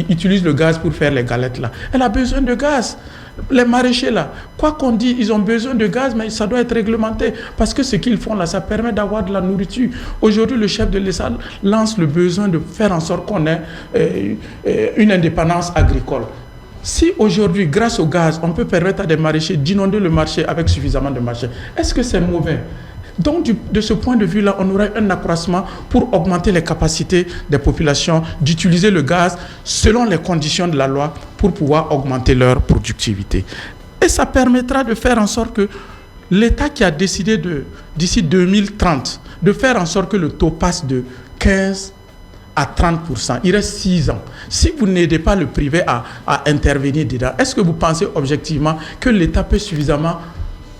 utilise le gaz pour faire les galettes, là, elle a besoin de gaz. Les maraîchers, là, quoi qu'on dise, ils ont besoin de gaz, mais ça doit être réglementé. Parce que ce qu'ils font, là, ça permet d'avoir de la nourriture. Aujourd'hui, le chef de l'État lance le besoin de faire en sorte qu'on ait une indépendance agricole. Si aujourd'hui, grâce au gaz, on peut permettre à des maraîchers d'inonder le marché avec suffisamment de marché, est-ce que c'est mauvais? Donc, de ce point de vue-là, on aurait un accroissement pour augmenter les capacités des populations d'utiliser le gaz selon les conditions de la loi pour pouvoir augmenter leur productivité. Et ça permettra de faire en sorte que l'État qui a décidé d'ici 2030, de faire en sorte que le taux passe de 15 à 30%, il reste 6 ans. Si vous n'aidez pas le privé à intervenir dedans, est-ce que vous pensez objectivement que l'État peut suffisamment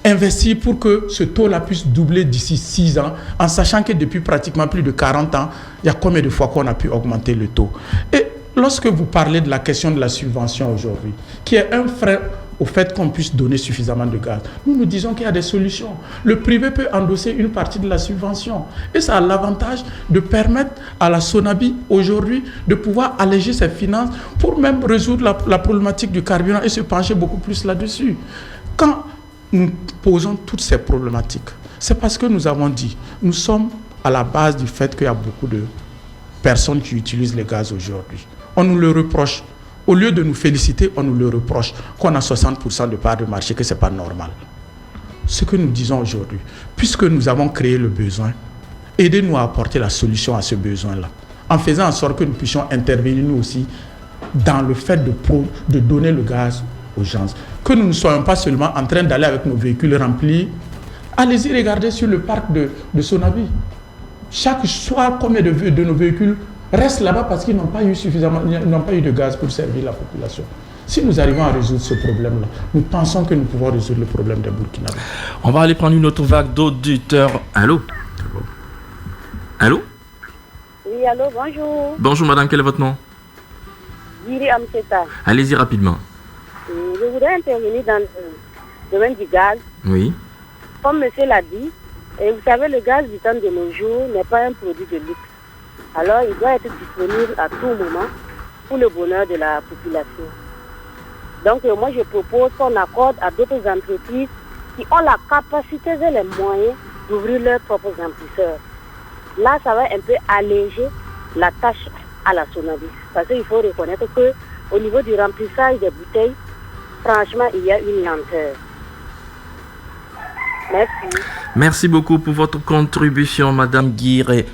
investir pour que ce taux-là puisse doubler d'ici 6 ans, en sachant que depuis pratiquement plus de 40 ans, il y a combien de fois qu'on a pu augmenter le taux? Et lorsque vous parlez de la question de la subvention aujourd'hui, qui est un frein au fait qu'on puisse donner suffisamment de gaz, nous disons qu'il y a des solutions. Le privé peut endosser une partie de la subvention. Et ça a l'avantage de permettre à la SONABI aujourd'hui de pouvoir alléger ses finances pour même résoudre la problématique du carburant et se pencher beaucoup plus là-dessus. Quand nous posons toutes ces problématiques, c'est parce que nous avons dit, nous sommes à la base du fait qu'il y a beaucoup de personnes qui utilisent le gaz aujourd'hui. On nous le reproche Au lieu de nous féliciter, on nous le reproche, qu'on a 60% de part de marché, que ce n'est pas normal. Ce que nous disons aujourd'hui, puisque nous avons créé le besoin, aidez-nous à apporter la solution à ce besoin-là, en faisant en sorte que nous puissions intervenir nous aussi dans le fait de donner le gaz aux gens. Que nous ne soyons pas seulement en train d'aller avec nos véhicules remplis. Allez-y regarder sur le parc de Sonabi. Chaque soir, combien de nos véhicules restent là-bas parce qu'ils n'ont pas eu suffisamment, ils n'ont pas eu de gaz pour servir la population. Si nous arrivons à résoudre ce problème-là, nous pensons que nous pouvons résoudre le problème des Burkinabés. On va aller prendre une autre vague d'auditeurs. Allô? Allô? Oui, allô, bonjour. Bonjour madame, quel est votre nom? Giri Amseta. Allez-y rapidement. Je voudrais intervenir dans le domaine du gaz. Oui. Comme monsieur l'a dit, et vous savez, le gaz du temps de nos jours n'est pas un produit de luxe. Alors, il doit être disponible à tout moment pour le bonheur de la population. Donc, moi, je propose qu'on accorde à d'autres entreprises qui ont la capacité et les moyens d'ouvrir leurs propres remplisseurs. Là, ça va un peu alléger la tâche à la Sonabi. Parce qu'il faut reconnaître qu'au niveau du remplissage des bouteilles, franchement, il y a une lenteur. Merci. Merci beaucoup pour votre contribution, madame Guiré.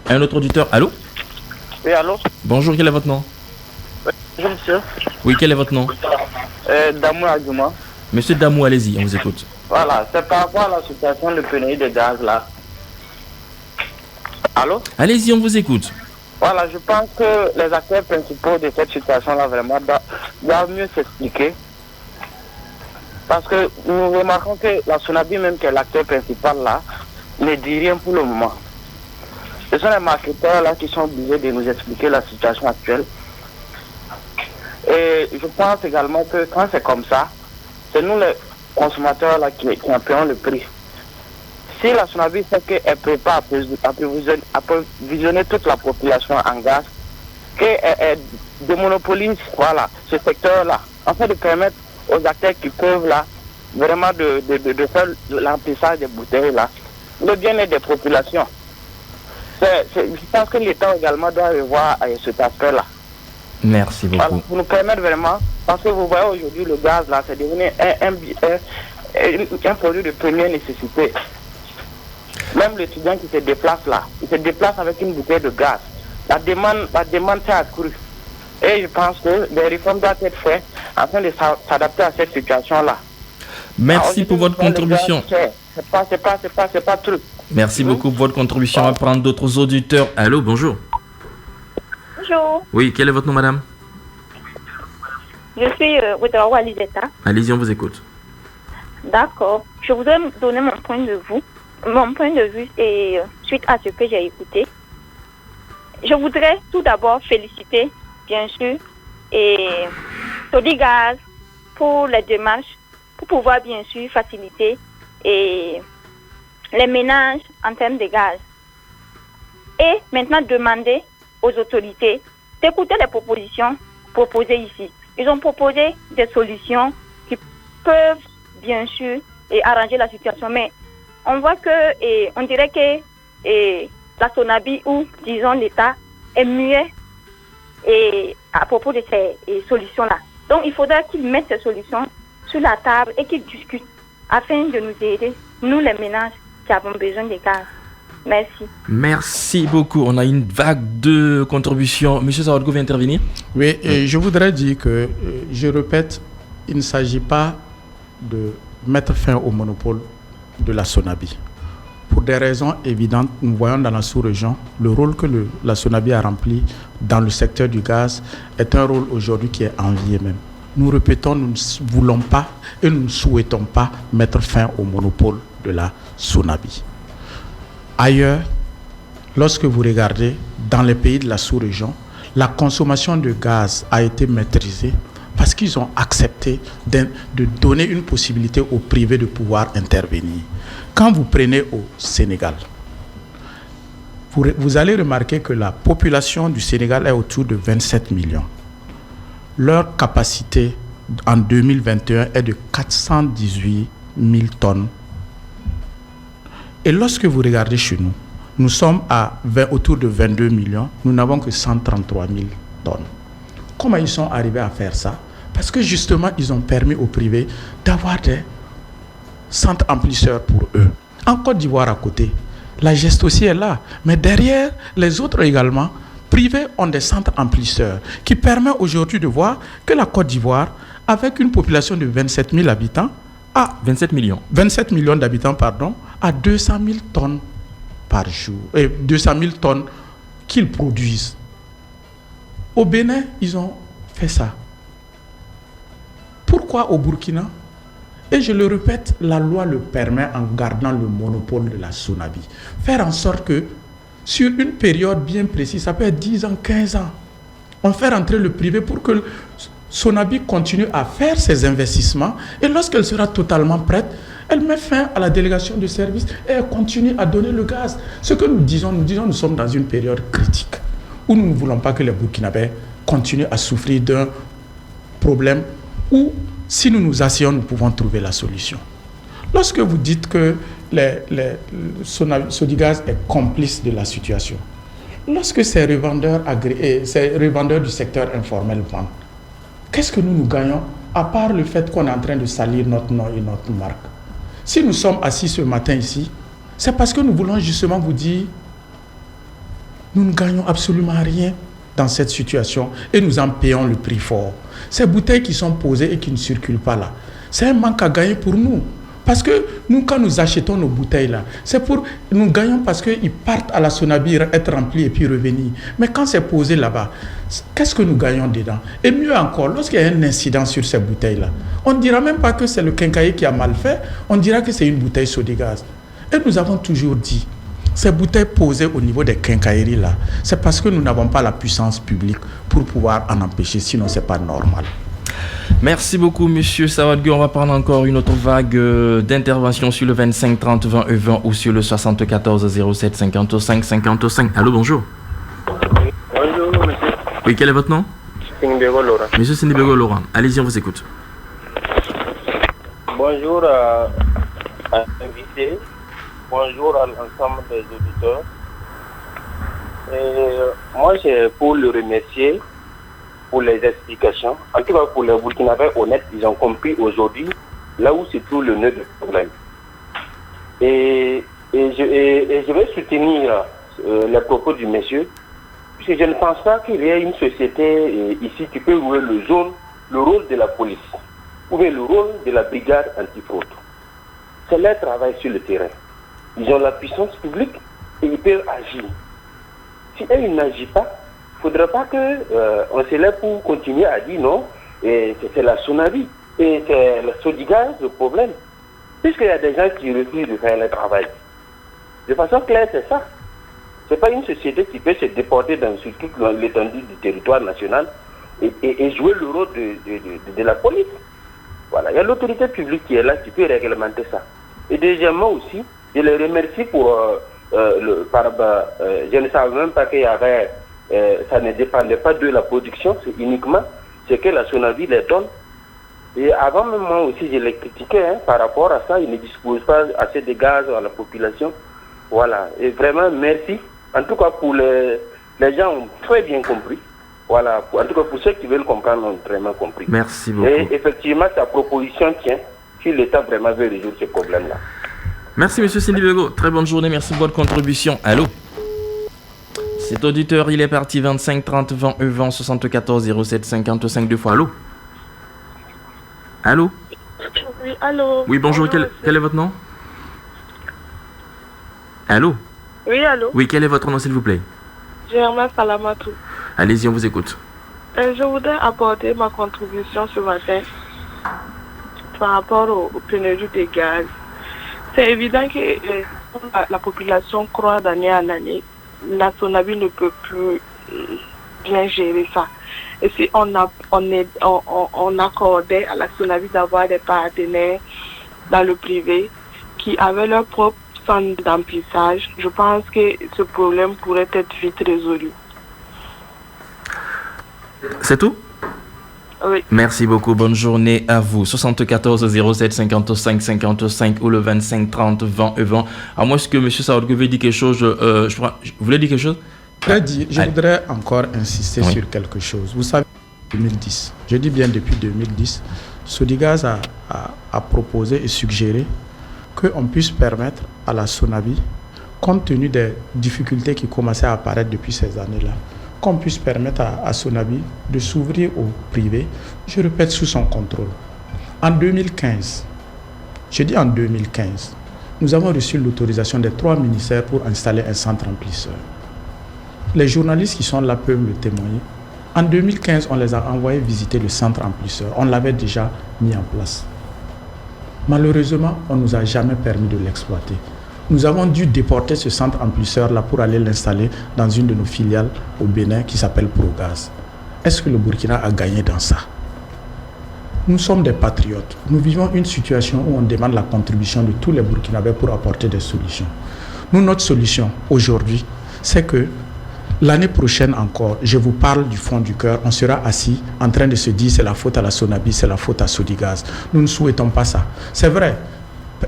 Un autre auditeur, allô? Oui, allô? Bonjour, quel est votre nom? Bonjour, monsieur. Oui, quel est votre nom? Damou Agouma. Monsieur Damou, allez-y, on vous écoute. Voilà, c'est par rapport à la situation de pénurie de gaz, là. Allô? Allez-y, on vous écoute. Voilà, je pense que les acteurs principaux de cette situation-là, vraiment, doivent mieux s'expliquer. Parce que nous remarquons que la Sonabi, même qui est l'acteur principal là, ne dit rien pour le moment. Ce sont les marketeurs là qui sont obligés de nous expliquer la situation actuelle. Et je pense également que quand c'est comme ça, c'est nous les consommateurs là qui en payons le prix. Si la Sonabi sait qu'elle ne peut pas approvisionner toute la population en gaz, qu'elle démonopolise voilà, ce secteur-là, afin de permettre aux acteurs qui peuvent là, vraiment de faire l'emplissage des bouteilles là, le bien-être des populations. Je pense que l'État également doit revoir cet aspect-là. Merci beaucoup. Voilà, pour nous permettre vraiment, parce que vous voyez aujourd'hui le gaz là, c'est devenu un produit de première nécessité. Même l'étudiant qui se déplace là, il se déplace avec une bouteille de gaz. La demande s'est accrue. Et je pense que des réformes doivent être faites afin de s'adapter à cette situation-là. Merci pour votre contribution. C'est pas truc. Merci beaucoup pour votre contribution. On va prendre d'autres auditeurs. Allô, bonjour. Bonjour. Oui, quel est votre nom, madame? Je suis Ouedraoua Lisetta. Allez-y, on vous écoute. D'accord. Je voudrais donner mon point de vue et suite à ce que j'ai écouté. Je voudrais tout d'abord féliciter, bien sûr, et Sodigaz pour les démarches, pour pouvoir bien sûr faciliter et les ménages en termes de gaz. Et maintenant demander aux autorités d'écouter les propositions proposées ici. Ils ont proposé des solutions qui peuvent bien sûr arranger la situation, mais on voit que, on dirait que la Sonabi ou disons l'État est muet à propos de ces solutions-là. Donc il faudra qu'ils mettent ces solutions sur la table et qu'ils discutent afin de nous aider, nous les ménages qui avons besoin de gaz. Merci. Merci beaucoup. On a une vague de contributions. Monsieur Sawadgo veut intervenir? Oui, et je voudrais dire que, je répète, il ne s'agit pas de mettre fin au monopole de la Sonabi. Pour des raisons évidentes, nous voyons dans la sous-région le rôle que la Sonabi a rempli dans le secteur du gaz est un rôle aujourd'hui qui est envié même. Nous répétons, nous ne voulons pas et nous ne souhaitons pas mettre fin au monopole de la Sonabi. Ailleurs, lorsque vous regardez dans les pays de la sous-région, la consommation de gaz a été maîtrisée parce qu'ils ont accepté de donner une possibilité aux privés de pouvoir intervenir. Quand vous prenez au Sénégal, vous allez remarquer que la population du Sénégal est autour de 27 millions. Leur capacité en 2021 est de 418 000 tonnes. Et lorsque vous regardez chez nous, nous sommes autour de 22 millions, nous n'avons que 133 000 tonnes. Comment ils sont arrivés à faire ça? Parce que justement, ils ont permis au privé d'avoir des centres amplisseurs pour eux. En Côte d'Ivoire à côté, la geste aussi est là. Mais derrière, les autres également, privés ont des centres amplisseurs qui permettent aujourd'hui de voir que la Côte d'Ivoire, avec une population de 27 000 habitants, à 27 millions d'habitants, pardon, à 200 000 tonnes par jour, et 200 000 tonnes qu'ils produisent. Au Bénin, ils ont fait ça. Pourquoi au Burkina? Et je le répète, la loi le permet en gardant le monopole de la Sonabi. Faire en sorte que, sur une période bien précise, ça peut être 10 ans, 15 ans, on fait rentrer le privé pour que Sonabi continue à faire ses investissements et lorsqu'elle sera totalement prête, elle met fin à la délégation de service et elle continue à donner le gaz. Ce que nous disons, nous sommes dans une période critique où nous ne voulons pas que les Burkinabés continuent à souffrir d'un problème où, si nous nous asseyons, nous pouvons trouver la solution. Lorsque vous dites que Sodigaz est complice de la situation, lorsque ces revendeurs du secteur informel vendent, qu'est-ce que nous gagnons, à part le fait qu'on est en train de salir notre nom et notre marque? Si nous sommes assis ce matin ici, c'est parce que nous voulons justement vous dire, nous ne gagnons absolument rien dans cette situation et nous en payons le prix fort. Ces bouteilles qui sont posées et qui ne circulent pas là, c'est un manque à gagner pour nous. Parce que nous, quand nous achetons nos bouteilles là, nous gagnons parce qu'ils partent à la Sonabi, être remplis et puis revenir. Mais quand c'est posé là-bas, qu'est-ce que nous gagnons dedans? Et mieux encore, lorsqu'il y a un incident sur ces bouteilles là, on ne dira même pas que c'est le quincailler qui a mal fait, on dira que c'est une bouteille Sodigaz. Et nous avons toujours dit, ces bouteilles posées au niveau des quincailleries là, c'est parce que nous n'avons pas la puissance publique pour pouvoir en empêcher, sinon c'est pas normal. Merci beaucoup, monsieur Sawadgui. On va prendre encore une autre vague d'intervention sur le 25 30 20 et 20 ou sur le 74 07 55 55. Allô, bonjour. Bonjour, monsieur. Oui, quel est votre nom? Sindibego Laurent. Monsieur Sindibego Laurent, allez-y, on vous écoute. Bonjour à l'invité. Bonjour à l'ensemble des auditeurs. Moi, c'est pour le remercier pour les explications. En tout cas, pour les Burkinabés honnêtes, ils ont compris aujourd'hui là où se trouve le nœud du problème. Et je vais soutenir les propos du monsieur, puisque je ne pense pas qu'il y ait une société ici qui peut jouer le rôle de la police ou bien le rôle de la brigade antifraude. C'est leur travail sur le terrain. Ils ont la puissance publique et ils peuvent agir. Si ils n'agissent pas, il ne faudra pas qu'on se lève pour continuer à dire non, et c'est la Sonabi, et c'est la Sodigaz le problème. Puisqu'il y a des gens qui refusent de faire le travail. De façon claire, c'est ça. Ce n'est pas une société qui peut se déporter sur toute l'étendue du territoire national et jouer le rôle de la police. Voilà, il y a l'autorité publique qui est là, qui peut réglementer ça. Et deuxièmement aussi, je les remercie pour je ne savais même pas qu'il y avait, ça ne dépendait pas de la production, c'est uniquement ce que la Sonabi les donne. Et avant même moi aussi, je les critiquais par rapport à ça, ils ne disposent pas assez de gaz à la population. Voilà, et vraiment merci. En tout cas, pour les gens ont très bien compris. Voilà, en tout cas pour ceux qui veulent comprendre, ont vraiment compris. Merci beaucoup. Et effectivement, sa proposition tient si l'État vraiment veut résoudre ce problème-là. Merci, monsieur Sindibego. Très bonne journée. Merci pour votre contribution. Allô? Cet auditeur, il est parti 25 30 20 20 74 07 55 deux fois. Allô? Allô? Oui, allô? Oui, bonjour. Quel est votre nom? Allô? Oui, allô? Oui, quel est votre nom, s'il vous plaît? Germain Salamatou. Allez-y, on vous écoute. Je voudrais apporter ma contribution ce matin par rapport au pénurie des gaz. C'est évident que la population croît d'année en année. La Sonabi ne peut plus bien gérer ça. Et si on accordait à la Sonabi d'avoir des partenaires dans le privé qui avaient leur propre centre d'emplissage, je pense que ce problème pourrait être vite résolu. C'est tout? Oui. Merci beaucoup, bonne journée à vous. 74 07 55 55 ou le 25 30 20 et 20. À moins que M. Sawadgui veut dire quelque chose, vous voulez dire quelque chose? Je voudrais encore insister sur quelque chose. Vous savez, 2010. Je dis bien depuis 2010. Sodigaz a proposé et suggéré qu'on puisse permettre à la Sonabi, compte tenu des difficultés qui commençaient à apparaître depuis ces années-là, qu'on puisse permettre à Sonabi de s'ouvrir au privé, je répète, sous son contrôle. En 2015, je dis en 2015, nous avons reçu l'autorisation des 3 ministères pour installer un centre remplisseur. Les journalistes qui sont là peuvent me témoigner. En 2015, on les a envoyés visiter le centre remplisseur. On l'avait déjà mis en place. Malheureusement, on ne nous a jamais permis de l'exploiter. Nous avons dû déporter ce centre remplisseur-là pour aller l'installer dans une de nos filiales au Bénin qui s'appelle Progaz. Est-ce que le Burkina a gagné dans ça? Nous sommes des patriotes. Nous vivons une situation où on demande la contribution de tous les Burkinabés pour apporter des solutions. Nous, notre solution aujourd'hui, c'est que l'année prochaine encore, je vous parle du fond du cœur, on sera assis en train de se dire c'est la faute à la Sonabi, c'est la faute à Sodigaz. Nous ne souhaitons pas ça. C'est vrai,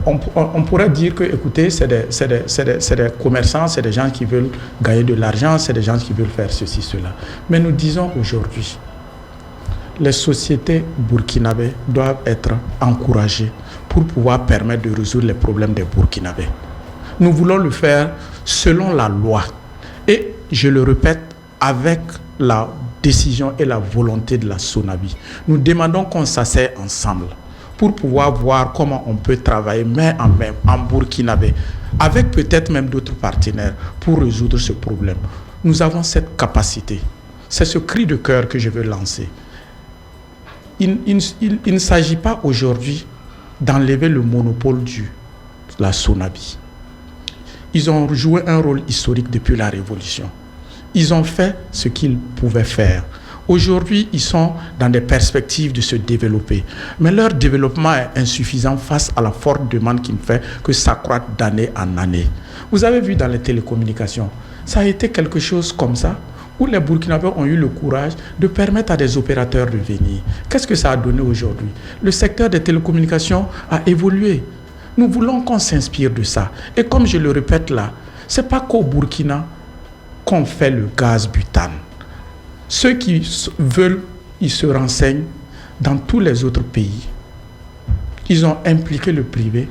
on pourrait dire que, écoutez, c'est des commerçants, c'est des gens qui veulent gagner de l'argent, c'est des gens qui veulent faire ceci, cela. Mais nous disons aujourd'hui, les sociétés burkinabées doivent être encouragées pour pouvoir permettre de résoudre les problèmes des Burkinabés. Nous voulons le faire selon la loi. Et je le répète, avec la décision et la volonté de la Sonabi. Nous demandons qu'on s'asseye ensemble pour pouvoir voir comment on peut travailler main en burkinabé, avec peut-être même d'autres partenaires pour résoudre ce problème. Nous avons cette capacité. C'est ce cri de cœur que je veux lancer. Il ne s'agit pas aujourd'hui d'enlever le monopole de la Sonabi. Ils ont joué un rôle historique depuis la Révolution. Ils ont fait ce qu'ils pouvaient faire. Aujourd'hui, ils sont dans des perspectives de se développer. Mais leur développement est insuffisant face à la forte demande qui ne fait que s'accroître d'année en année. Vous avez vu dans les télécommunications, ça a été quelque chose comme ça, où les Burkinabés ont eu le courage de permettre à des opérateurs de venir. Qu'est-ce que ça a donné aujourd'hui? Le secteur des télécommunications a évolué. Nous voulons qu'on s'inspire de ça. Et comme je le répète là, ce n'est pas qu'au Burkina qu'on fait le gaz butane. Ceux qui veulent, ils se renseignent dans tous les autres pays. Ils ont impliqué le privé.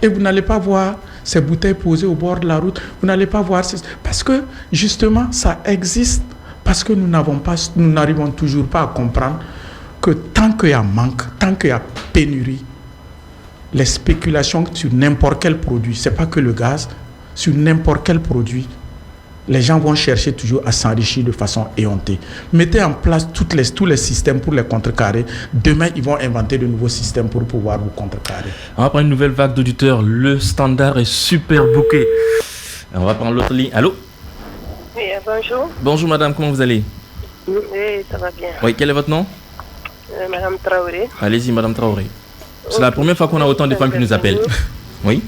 Et vous n'allez pas voir ces bouteilles posées au bord de la route. Vous n'allez pas voir... Parce que, justement, ça existe. Parce que nous n'arrivons toujours pas à comprendre que tant qu'il y a manque, tant qu'il y a pénurie, les spéculations sur n'importe quel produit, ce n'est pas que le gaz, sur n'importe quel produit, les gens vont chercher toujours à s'enrichir de façon éhontée. Mettez en place tous les systèmes pour les contrecarrer. Demain, ils vont inventer de nouveaux systèmes pour pouvoir vous contrecarrer. On va prendre une nouvelle vague d'auditeurs. Le standard est super bouquet. On va prendre l'autre ligne. Allô? Oui, bonjour. Bonjour madame, comment vous allez? Oui, ça va bien. Oui, quel est votre nom? Madame Traoré. Allez-y, madame Traoré. C'est la première fois qu'on a autant de femmes qui nous appellent. Oui.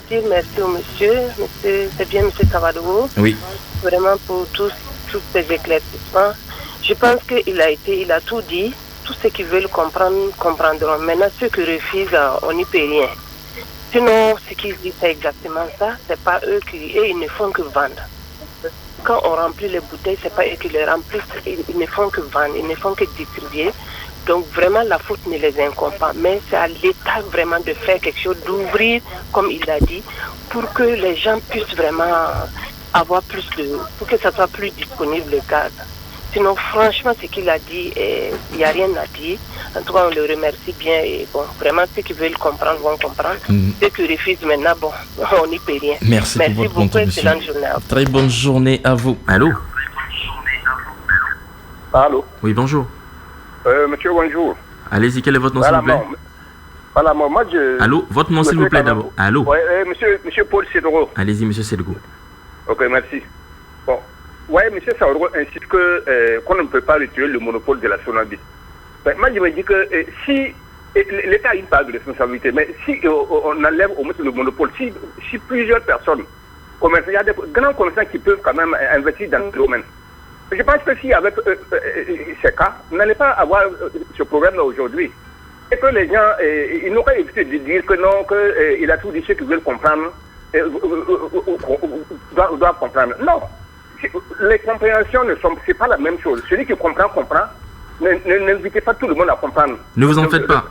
Dire merci au monsieur. C'est bien monsieur Tavadogo. Oui. Vraiment pour tous ces éclaircissements. Je pense qu'il a tout dit. Tous ceux qui veulent comprendre, comprendront. Maintenant, ceux qui refusent, on n'y peut rien. Sinon, ce qu'ils disent, c'est exactement ça. C'est pas eux ils ne font que vendre. Quand on remplit les bouteilles, c'est pas eux qui les remplissent. Ils ne font que vendre, ils ne font que distribuer. Donc vraiment, la faute ne les incombe pas. Mais c'est à l'État vraiment de faire quelque chose, d'ouvrir, comme il l'a dit, pour que les gens puissent vraiment avoir plus pour que ça soit plus disponible le gaz. Sinon, franchement, ce qu'il a dit, il n'y a rien à dire. En tout cas, on le remercie bien. Et bon, vraiment, ceux qui veulent comprendre vont comprendre. Ceux qui refusent maintenant, bon, on n'y peut rien. Merci pour votre contribution. Excellente journée à vous. Très bonne journée à vous. Allô? Allô? Oui, bonjour. Monsieur, bonjour. Allez-y, quel est votre nom, s'il vous plaît? Voilà, moi je... Allô? Votre nom, s'il vous plaît, d'abord. Allô? Oui, monsieur Paul Sédoro. Allez-y, monsieur Sédoro. Ok, merci. Bon. Oui, monsieur Saouro insiste qu'on ne peut pas retirer le monopole de la Sonabi. Moi, je me dis que si l'État a une part de responsabilité, mais si on enlève au moins le monopole, si plusieurs personnes, il y a des grands commerçants qui peuvent quand même investir dans ce domaine. Je pense que si avec ces cas, on n'allait pas avoir ce problème-là aujourd'hui. Et que les gens, ils n'auraient évité de dire que non, qu'il a tout dit, ceux qui veulent comprendre, doivent comprendre. Non. les compréhensions c'est pas la même chose. Celui qui comprend. N'invitez pas tout le monde à comprendre. Ne vous en faites pas.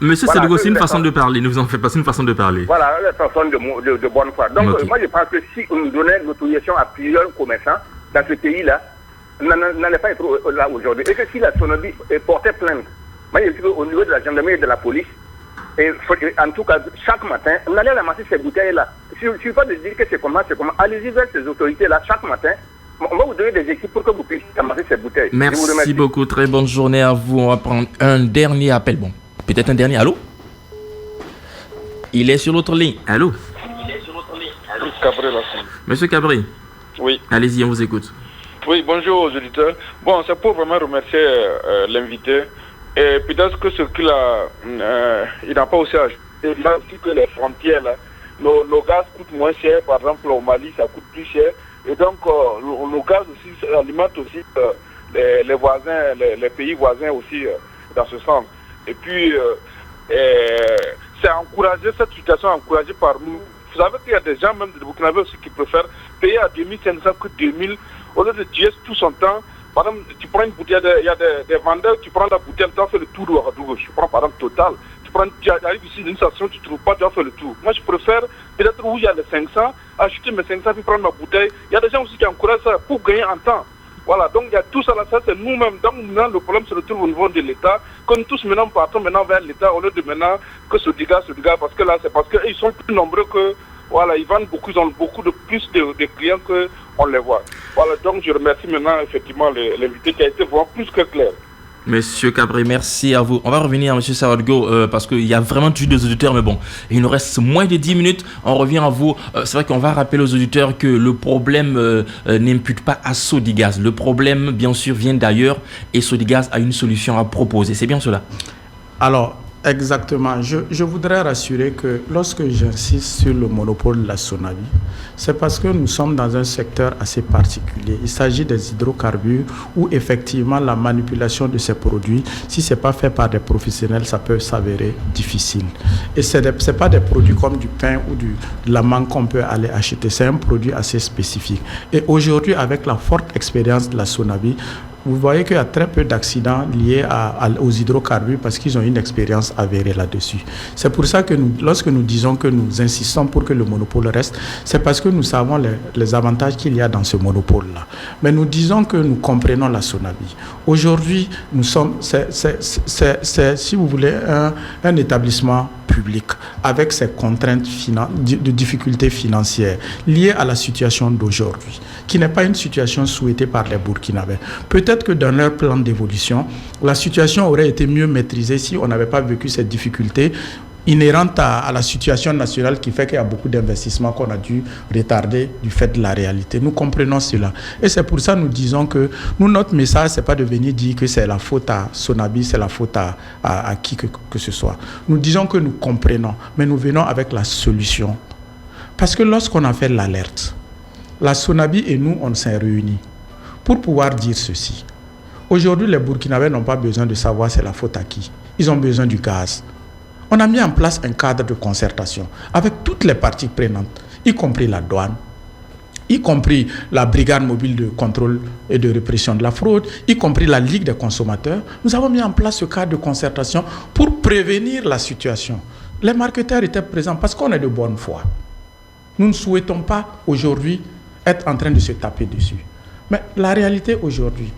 Monsieur Sédougo, c'est une façon de parler. Ne vous en faites pas, c'est une façon de parler. Voilà, la façon de bonne foi. Donc, moi, je pense que si on nous donnait l'autorisation à plusieurs commerçants dans ce pays-là, n'allait pas être là aujourd'hui. Et que si la Sonabi portait plainte, moi, je dis qu'au niveau de la gendarmerie et de la police, et en tout cas, chaque matin, on allait ramasser ces bouteilles-là. Il ne suffit pas de dire que c'est comment. Allez-y vers ces autorités-là chaque matin. On va vous donner des équipes pour que vous puissiez ramasser ces bouteilles. Merci beaucoup. Très bonne journée à vous. On va prendre un dernier appel. Bon, peut-être un dernier. Allô? Il est sur l'autre ligne. Allô? Cabré, là. Monsieur Cabri. Oui. Allez-y, on vous écoute. Oui, bonjour aux auditeurs. Bon, c'est pour vraiment remercier l'invité. Et peut-être que ce qu'il a, il n'a pas aussi ajouté. Là aussi que les frontières, là, nos gaz coûtent moins cher. Par exemple, au Mali, ça coûte plus cher. Et donc, nos gaz aussi alimentent aussi les voisins, les pays voisins aussi dans ce sens. Et puis, c'est encouragé, cette situation est encouragée par nous. Vous savez qu'il y a des gens, même de Burkinabé aussi, qui préfèrent payer à 2500 que 2000 au lieu de tuer tout son temps. Par exemple, tu prends une bouteille, il y a des vendeurs, tu prends la bouteille, tu as fait le tour de Ouagadougou. Tu prends par exemple Total. Tu arrives ici dans une station, tu ne trouves pas, tu as fait le tour. Moi, je préfère, peut-être où il y a les 500, acheter mes 500 puis prendre ma bouteille. Il y a des gens aussi qui encouragent ça pour gagner en temps. Voilà, donc il y a tout ça là, ça c'est nous-mêmes. Donc maintenant, le problème se retrouve au niveau de l'État. Comme tous maintenant partons maintenant vers l'État, au lieu de maintenant que ce dégât, parce que là, c'est parce qu'ils sont plus nombreux que, voilà, ils vendent beaucoup, ils ont beaucoup de plus de clients qu'on les voit. Voilà, donc je remercie maintenant effectivement l'invité qui a été vraiment plus que clair. Monsieur Cabri, merci à vous. On va revenir à Monsieur Sawadgo parce qu'il y a vraiment toujours des auditeurs, mais bon, il nous reste moins de 10 minutes. On revient à vous. C'est vrai qu'on va rappeler aux auditeurs que le problème n'impute pas à Sodigaz. Le problème, bien sûr, vient d'ailleurs et Sodigaz a une solution à proposer. C'est bien cela? Alors, exactement. Je voudrais rassurer que lorsque j'insiste sur le monopole de la Sonabi, c'est parce que nous sommes dans un secteur assez particulier. Il s'agit des hydrocarbures où effectivement la manipulation de ces produits, si ce n'est pas fait par des professionnels, ça peut s'avérer difficile. Et ce n'est pas des produits comme du pain ou de la mangue qu'on peut aller acheter. C'est un produit assez spécifique. Et aujourd'hui, avec la forte expérience de la Sonabi, vous voyez qu'il y a très peu d'accidents liés aux hydrocarbures parce qu'ils ont une expérience avérée là-dessus. C'est pour ça que lorsque nous disons que nous insistons pour que le monopole reste, c'est parce que nous savons les avantages qu'il y a dans ce monopole-là. Mais nous disons que nous comprenons la Sonabi. Aujourd'hui, nous sommes, si vous voulez, un établissement public avec ses contraintes de difficultés financières liées à la situation d'aujourd'hui, qui n'est pas une situation souhaitée par les Burkinabés. Peut-être que dans leur plan d'évolution, la situation aurait été mieux maîtrisée si on n'avait pas vécu cette difficulté inhérente à la situation nationale qui fait qu'il y a beaucoup d'investissements qu'on a dû retarder du fait de la réalité. Nous comprenons cela. Et c'est pour ça que nous disons que notre message, ce n'est pas de venir dire que c'est la faute à Sonabi, c'est la faute à qui que ce soit. Nous disons que nous comprenons, mais nous venons avec la solution. Parce que lorsqu'on a fait l'alerte, la Sonabi et nous, on s'est réunis pour pouvoir dire ceci. Aujourd'hui, les Burkinabés n'ont pas besoin de savoir c'est la faute à qui. Ils ont besoin du gaz. On a mis en place un cadre de concertation avec toutes les parties prenantes, y compris la douane, y compris la brigade mobile de contrôle et de répression de la fraude, y compris la Ligue des consommateurs. Nous avons mis en place ce cadre de concertation pour prévenir la situation. Les marketeurs étaient présents parce qu'on est de bonne foi. Nous ne souhaitons pas aujourd'hui être en train de se taper dessus. Mais la réalité aujourd'hui,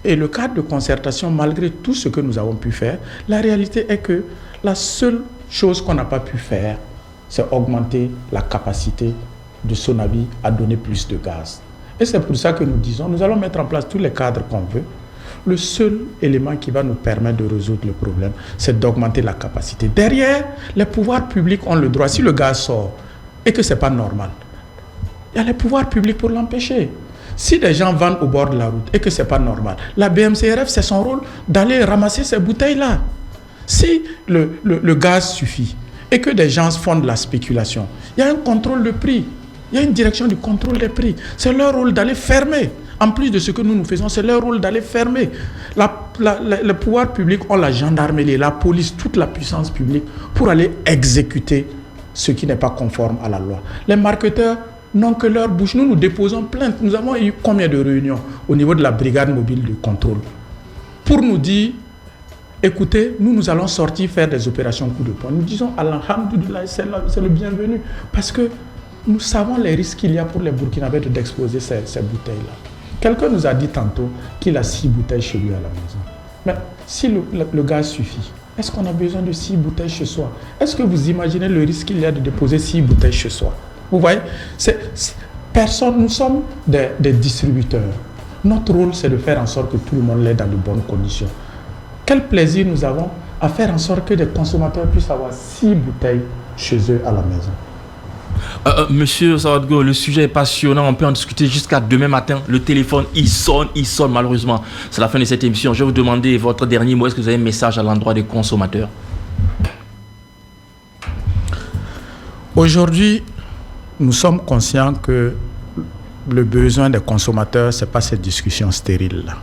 et le cadre de concertation, malgré tout ce que nous avons pu faire, la réalité est que la seule chose qu'on n'a pas pu faire, c'est augmenter la capacité de Sonabi à donner plus de gaz. Et c'est pour ça que nous disons, nous allons mettre en place tous les cadres qu'on veut. Le seul élément qui va nous permettre de résoudre le problème, c'est d'augmenter la capacité. Derrière, les pouvoirs publics ont le droit, si le gaz sort et que ce n'est pas normal, il y a les pouvoirs publics pour l'empêcher. Si des gens vendent au bord de la route et que ce n'est pas normal, la BMCRF, c'est son rôle d'aller ramasser ces bouteilles-là. Si le gaz suffit et que des gens font de la spéculation, il y a un contrôle de prix, il y a une direction du contrôle des prix. C'est leur rôle d'aller fermer. En plus de ce que nous faisons, c'est leur rôle d'aller fermer. Le pouvoir public ont la gendarmerie, la police, toute la puissance publique pour aller exécuter ce qui n'est pas conforme à la loi. Les marketeurs n'ont que leur bouche. Nous déposons plainte. Nous avons eu combien de réunions au niveau de la brigade mobile de contrôle pour nous dire, écoutez, nous allons sortir faire des opérations coup de poing. Nous disons, alhamdoulilah, c'est le bienvenu. Parce que nous savons les risques qu'il y a pour les Burkinabés d'exposer ces bouteilles-là. Quelqu'un nous a dit tantôt qu'il a 6 bouteilles chez lui à la maison. Mais si le gaz suffit, est-ce qu'on a besoin de 6 bouteilles chez soi? Est-ce que vous imaginez le risque qu'il y a de déposer 6 bouteilles chez soi? Vous voyez, personne, nous sommes des distributeurs. Notre rôle, c'est de faire en sorte que tout le monde l'ait dans de bonnes conditions. Quel plaisir nous avons à faire en sorte que des consommateurs puissent avoir 6 bouteilles chez eux à la maison. Monsieur Sawadgo, le sujet est passionnant, on peut en discuter jusqu'à demain matin. Le téléphone, il sonne malheureusement. C'est la fin de cette émission. Je vais vous demander votre dernier mot. Est-ce que vous avez un message à l'endroit des consommateurs? Aujourd'hui, nous sommes conscients que le besoin des consommateurs, ce n'est pas cette discussion stérile-là.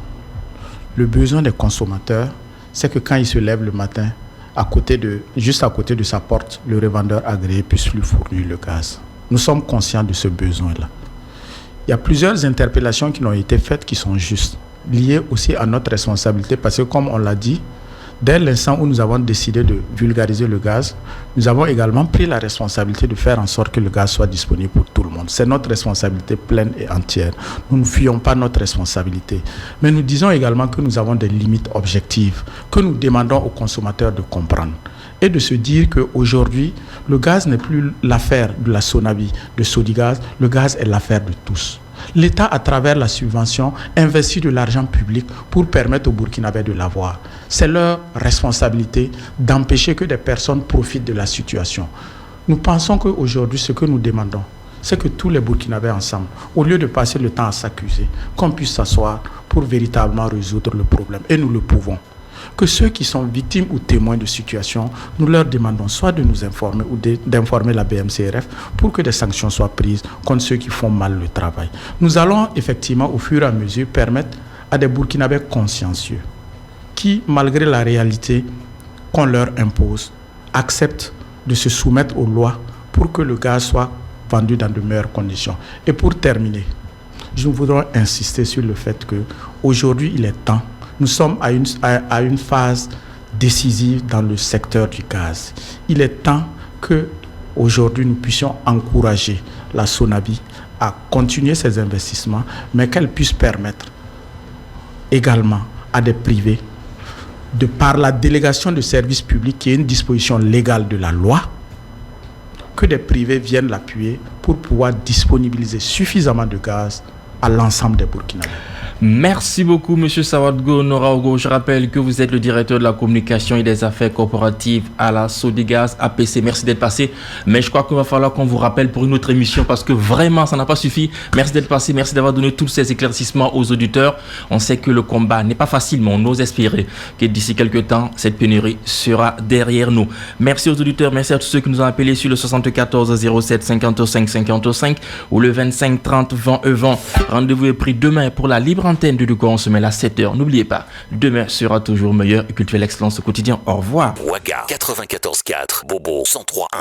Le besoin des consommateurs, c'est que quand ils se lèvent le matin, juste à côté de sa porte, le revendeur agréé puisse lui fournir le gaz. Nous sommes conscients de ce besoin-là. Il y a plusieurs interpellations qui ont été faites qui sont justes, liées aussi à notre responsabilité, parce que comme on l'a dit, dès l'instant où nous avons décidé de vulgariser le gaz, nous avons également pris la responsabilité de faire en sorte que le gaz soit disponible pour tout le monde. C'est notre responsabilité pleine et entière. Nous ne fuyons pas notre responsabilité. Mais nous disons également que nous avons des limites objectives, que nous demandons aux consommateurs de comprendre. Et de se dire qu'aujourd'hui, le gaz n'est plus l'affaire de la Sonabi, de Sodigaz, le gaz est l'affaire de tous. L'État, à travers la subvention, investit de l'argent public pour permettre aux Burkinabés de l'avoir. C'est leur responsabilité d'empêcher que des personnes profitent de la situation. Nous pensons qu'aujourd'hui, ce que nous demandons, c'est que tous les Burkinabés ensemble, au lieu de passer le temps à s'accuser, qu'on puisse s'asseoir pour véritablement résoudre le problème. Et nous le pouvons. Que ceux qui sont victimes ou témoins de situations, nous leur demandons soit de nous informer ou d'informer la BMCRF pour que des sanctions soient prises contre ceux qui font mal le travail. Nous allons effectivement au fur et à mesure permettre à des Burkinabés consciencieux qui, malgré la réalité qu'on leur impose, acceptent de se soumettre aux lois pour que le gaz soit vendu dans de meilleures conditions. Et pour terminer, je voudrais insister sur le fait qu'aujourd'hui, il est temps. Nous sommes à une phase décisive dans le secteur du gaz. Il est temps qu'aujourd'hui nous puissions encourager la Sonabi à continuer ses investissements, mais qu'elle puisse permettre également à des privés, de par la délégation de services publics qui est une disposition légale de la loi, que des privés viennent l'appuyer pour pouvoir disponibiliser suffisamment de gaz à l'ensemble des Burkinabés. Merci beaucoup, Monsieur Sawadgo Noraogo. Je rappelle que vous êtes le directeur de la communication et des affaires corporatives à la Sodigaz APC. Merci d'être passé. Mais je crois qu'il va falloir qu'on vous rappelle pour une autre émission parce que vraiment, ça n'a pas suffi. Merci d'être passé. Merci d'avoir donné tous ces éclaircissements aux auditeurs. On sait que le combat n'est pas facile, mais on ose espérer que d'ici quelques temps, cette pénurie sera derrière nous. Merci aux auditeurs. Merci à tous ceux qui nous ont appelés sur le 74 07 55 55 ou le 25 30 20 20. Rendez-vous est pris demain pour la libre antenne de quoi on se mêle à 7h. N'oubliez pas, demain sera toujours meilleur et cultiver l'excellence au quotidien. Au revoir. Ouaga 94.4, Bobo 103.1.